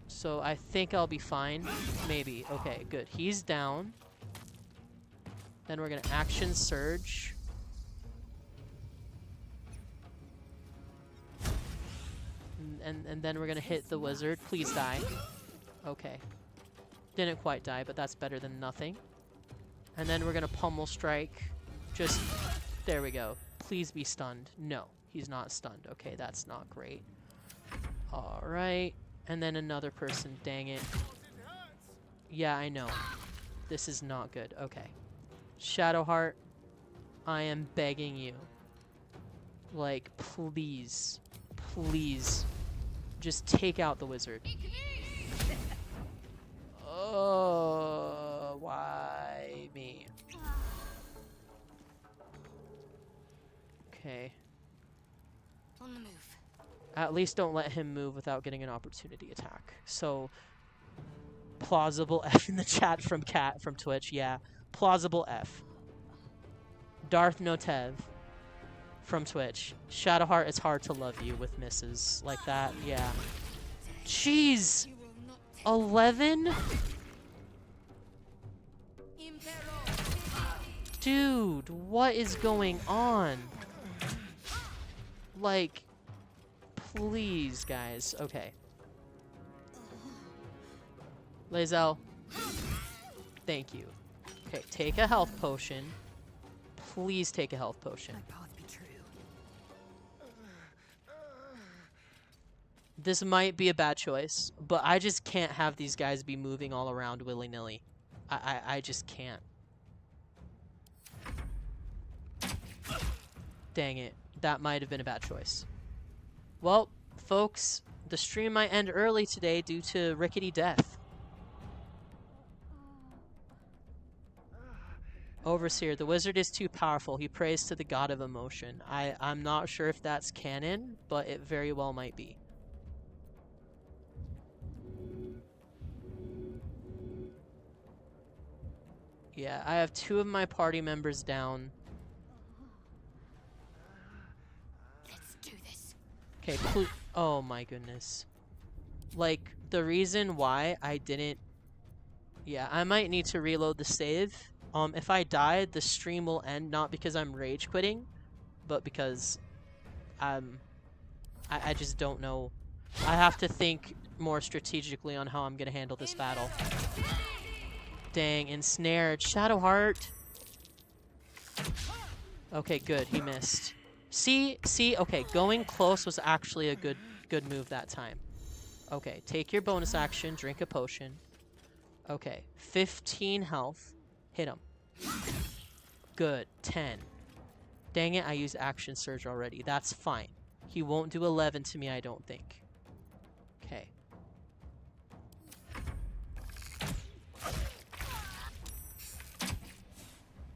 So I think I'll be fine. Maybe. Okay, good. He's down. Then we're gonna action surge. And then we're gonna hit the wizard. Please die. Okay. Didn't quite die, but that's better than nothing. And then we're gonna pummel strike. Just, there we go. Please be stunned. No, he's not stunned. Okay, that's not great. Alright. And then another person, dang it. Yeah, I know. This is not good. Okay. Shadowheart, I am begging you. Like, please. Please. Just take out the wizard. Oh, why me? Okay. On the move. At least don't let him move without getting an opportunity attack. So, plausible F in the chat from Cat from Twitch. Yeah, plausible F. Darth Notev from Twitch. Shadowheart, it's hard to love you with misses like that. Yeah. Jeez. 11? Dude, what is going on? Like, please, guys. Okay. Lae'zel. Thank you. Okay, take a health potion. Please take a health potion. This might be a bad choice, but I just can't have these guys be moving all around willy-nilly. I just can't. Dang it. That might have been a bad choice. Well, folks, the stream might end early today due to rickety death. Overseer, the wizard is too powerful. He prays to the god of emotion. I'm not sure if that's canon, but it very well might be. Yeah, I have 2 of my party members down. Let's do this. Okay, oh my goodness. Like, the reason why I didn't... Yeah, I might need to reload the save. If I die, the stream will end, not because I'm rage quitting, but because I just don't know. I have to think more strategically on how I'm gonna handle this battle. Dang, ensnared. Shadowheart. Okay, good. He missed. See? Okay, going close was actually a good move that time. Okay, take your bonus action, drink a potion. Okay, 15 health. Hit him. Good. 10. Dang it, I used action surge already. That's fine. He won't do 11 to me, I don't think. Okay.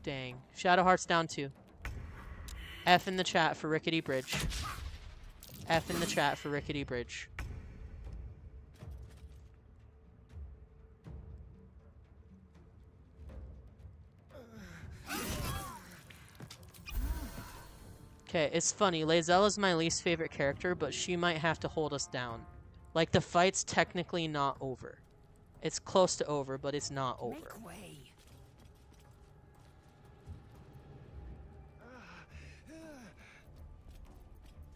Dang. Shadowheart's down 2. F in the chat for TheRickityBridge. F in the chat for TheRickityBridge. Okay, it's funny. Lae'zel is my least favorite character, but she might have to hold us down. Like, the fight's technically not over. It's close to over, but it's not over. Make way.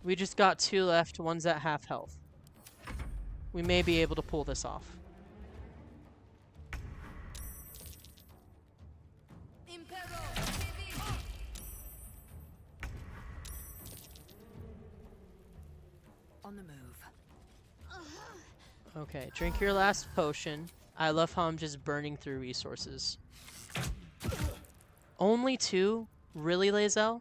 We just got 2 left. One's at half health. We may be able to pull this off. On the move. Okay, drink your last potion. I love how I'm just burning through resources. Only 2? Really, Lae'zel?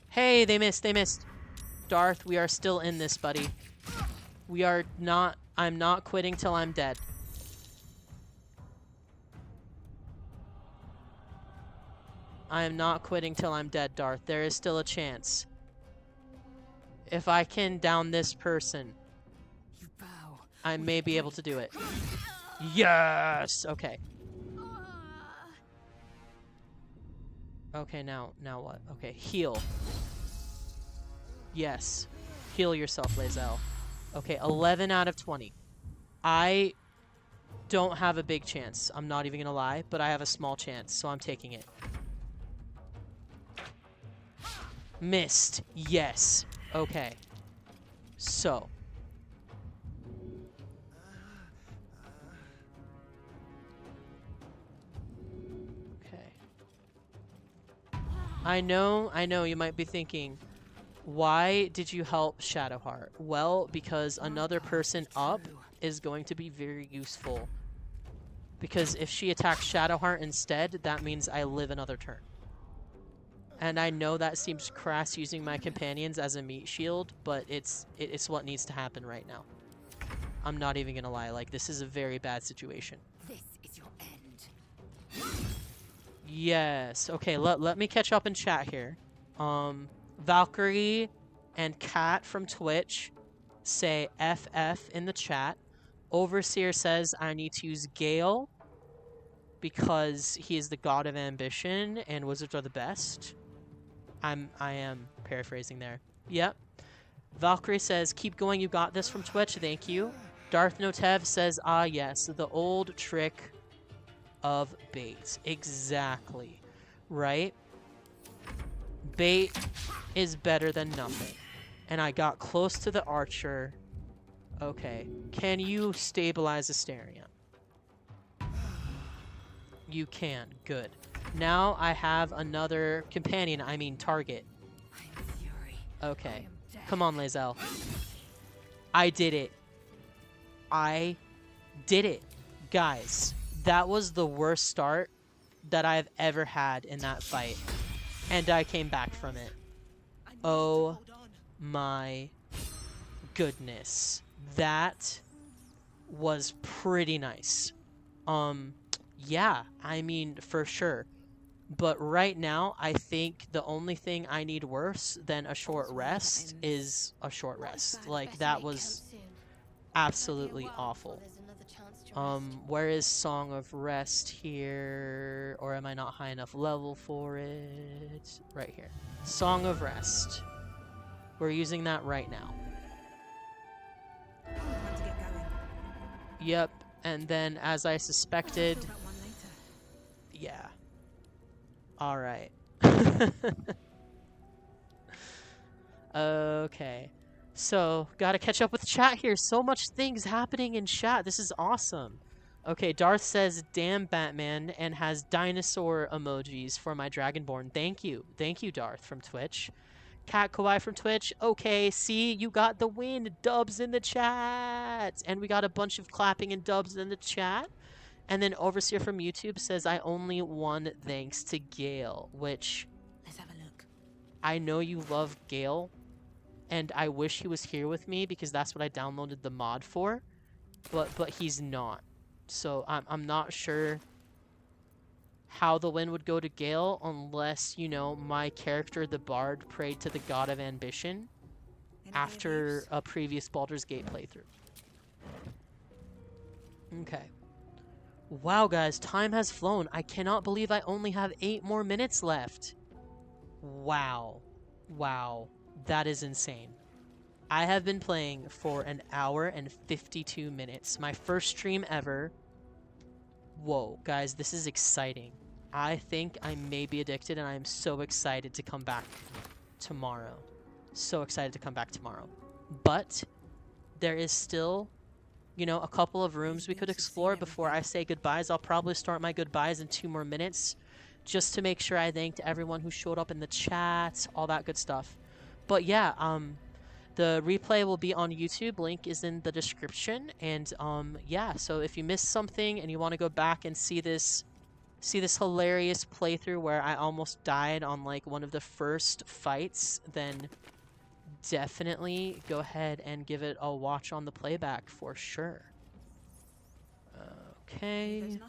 Hey, they missed. Darth, we are still in this, buddy. We are not... I'm not quitting till I'm dead. I am not quitting till I'm dead, Darth. There is still a chance. If I can down this person, I may be able to do it. Yes! Okay. Okay, now what? Okay, heal. Yes. Heal yourself, Lae'zel. Okay, 11 out of 20. I don't have a big chance. I'm not even gonna lie, but I have a small chance, so I'm taking it. Missed. Yes. Okay. So. Okay. I know you might be thinking, why did you help Shadowheart? Well, because another person up is going to be very useful Because if she attacks Shadowheart instead, that means I live another turn. And I know that seems crass using my companions as a meat shield, but it's what needs to happen right now. I'm not even gonna lie, like, this is a very bad situation. This is your end. Yes. Okay, let me catch up in chat here. Valkyrie and Kat from Twitch say FF in the chat. Overseer says I need to use Gale because he is the god of ambition and wizards are the best. I am paraphrasing there. Yep. Valkyrie says, keep going, you got this from Twitch, thank you. Darth Notev says, ah yes, the old trick of bait. Exactly. Right? Bait is better than nothing. And I got close to the archer. Okay. Can you stabilize Asterion? You can. Good. Now I have another companion, I mean target. Okay. Come on, Lae'zel. I did it. I did it. Guys, that was the worst start that I've ever had in that fight. And I came back from it. Oh my goodness. That was pretty nice. Yeah, I mean, for sure. But right now, I think the only thing I need worse than a short rest is a short rest. Like, that was absolutely awful. Where is Song of Rest here? Or am I not high enough level for it? Right here. Song of Rest. We're using that right now. Yep, and then as I suspected... Yeah. Alright. Okay. So, gotta catch up with chat here. So much things happening in chat. This is awesome. Okay, Darth says, damn Batman, and has dinosaur emojis for my Dragonborn. Thank you. Thank you, Darth, from Twitch. Cat Kawaii from Twitch. Okay, see, you got the win. Dubs in the chat. And we got a bunch of clapping and dubs in the chat. And then Overseer from YouTube says, I only won thanks to Gale, which... Let's have a look. I know you love Gale, and I wish he was here with me because that's what I downloaded the mod for, but he's not. So I'm not sure how the win would go to Gale unless, you know, my character, the Bard, prayed to the god of ambition after a previous Baldur's Gate playthrough. Okay. Wow, guys, time has flown. I cannot believe I only have 8 more minutes left. Wow. Wow. That is insane. I have been playing for an hour and 52 minutes. My first stream ever. Whoa, guys, this is exciting. I think I may be addicted, and I am so excited to come back tomorrow. So excited to come back tomorrow. But there is still... you know, a couple of rooms we could explore before I say goodbyes. I'll probably start my goodbyes in 2 more minutes just to make sure I thanked everyone who showed up in the chat, all that good stuff. But yeah, the replay will be on YouTube. Link is in the description. And yeah, so if you missed something and you want to go back and see this hilarious playthrough where I almost died on like one of the first fights, then definitely go ahead and give it a watch on the playback for sure. Okay.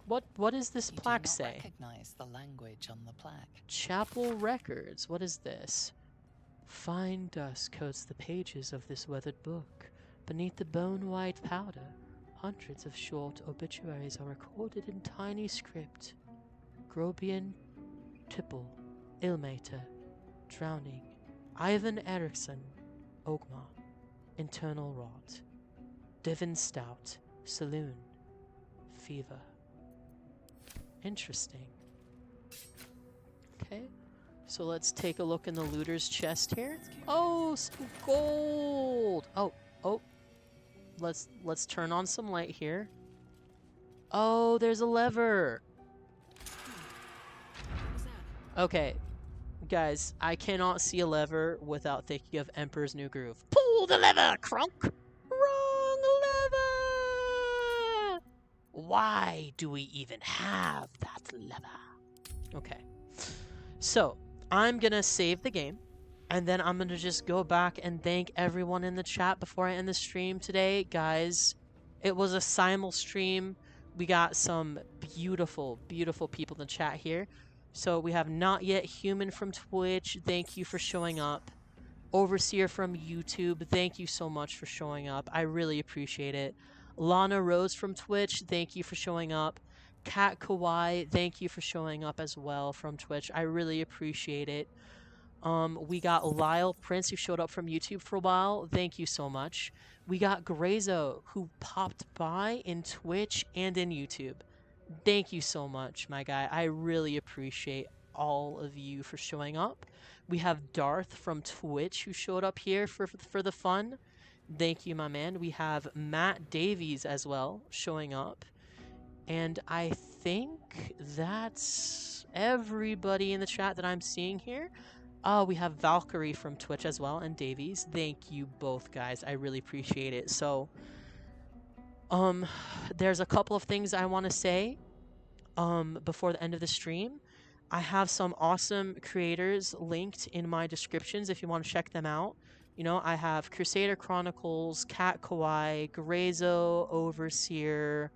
What does this plaque say? Recognize the language on the plaque. Chapel Records. What is this? Fine dust coats the pages of this weathered book. Beneath the bone-white powder, hundreds of short obituaries are recorded in tiny script. Grobian, Tipple, Ilmater, Drowning, Ivan Eriksson, Ogma, Internal Rot, Devon Stout, Saloon, Fever. Interesting. Okay, so let's take a look in the looter's chest here. Oh, some gold! Oh. Let's turn on some light here. Oh, there's a lever! Okay. Guys, I cannot see a lever without thinking of Emperor's New Groove. Pull the lever, Kronk! Wrong lever! why do we even have that lever? Okay. So, I'm going to save the game, and then I'm going to just go back and thank everyone in the chat before I end the stream today. Guys, it was a simul stream. We got some beautiful, beautiful people in the chat here. So we have Not Yet Human from Twitch. Thank you for showing up. Overseer from YouTube. Thank you so much for showing up. I really appreciate it. Lana Rose from Twitch. Thank you for showing up. Kat Kawai, thank you for showing up as well from Twitch. I really appreciate it. We got Lyle Prince, who showed up from YouTube for a while. Thank you so much. We got Grazo, who popped by in Twitch and in YouTube. Thank you so much, my guy. I really appreciate all of you for showing up. We have Darth from Twitch, who showed up here for the fun. Thank you, my man. We have Matt Davies as well, showing up. And I think that's everybody in the chat that I'm seeing here. We have Valkyrie from Twitch as well, and Davies. Thank you both, guys. I really appreciate it. So, there's a couple of things I want to say, before the end of the stream. I have some awesome creators linked in my descriptions if you want to check them out. You know, I have Crusader Chronicles, Kat Kawai, Grazo, Overseer,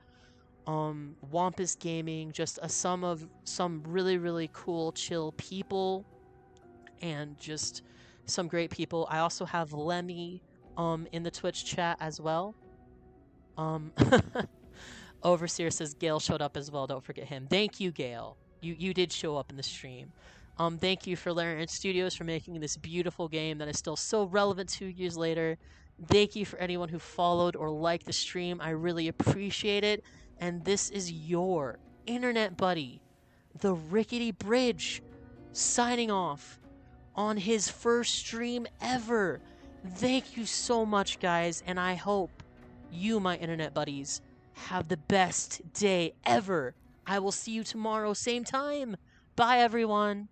Wampus Gaming, just a sum of some really, really cool, chill people, and just some great people. I also have Lemmy, in the Twitch chat as well. Overseer says Gail showed up as well. Don't forget him. Thank you, Gail. You did show up in the stream. Thank you for Larian Studios for making this beautiful game that is still so relevant 2 years later. Thank you for anyone who followed or liked the stream. I really appreciate it. And this is your internet buddy, TheRickityBridge, signing off on his first stream ever. Thank you so much, guys, and I hope you, my internet buddies, have the best day ever. I will see you tomorrow, same time. Bye, everyone.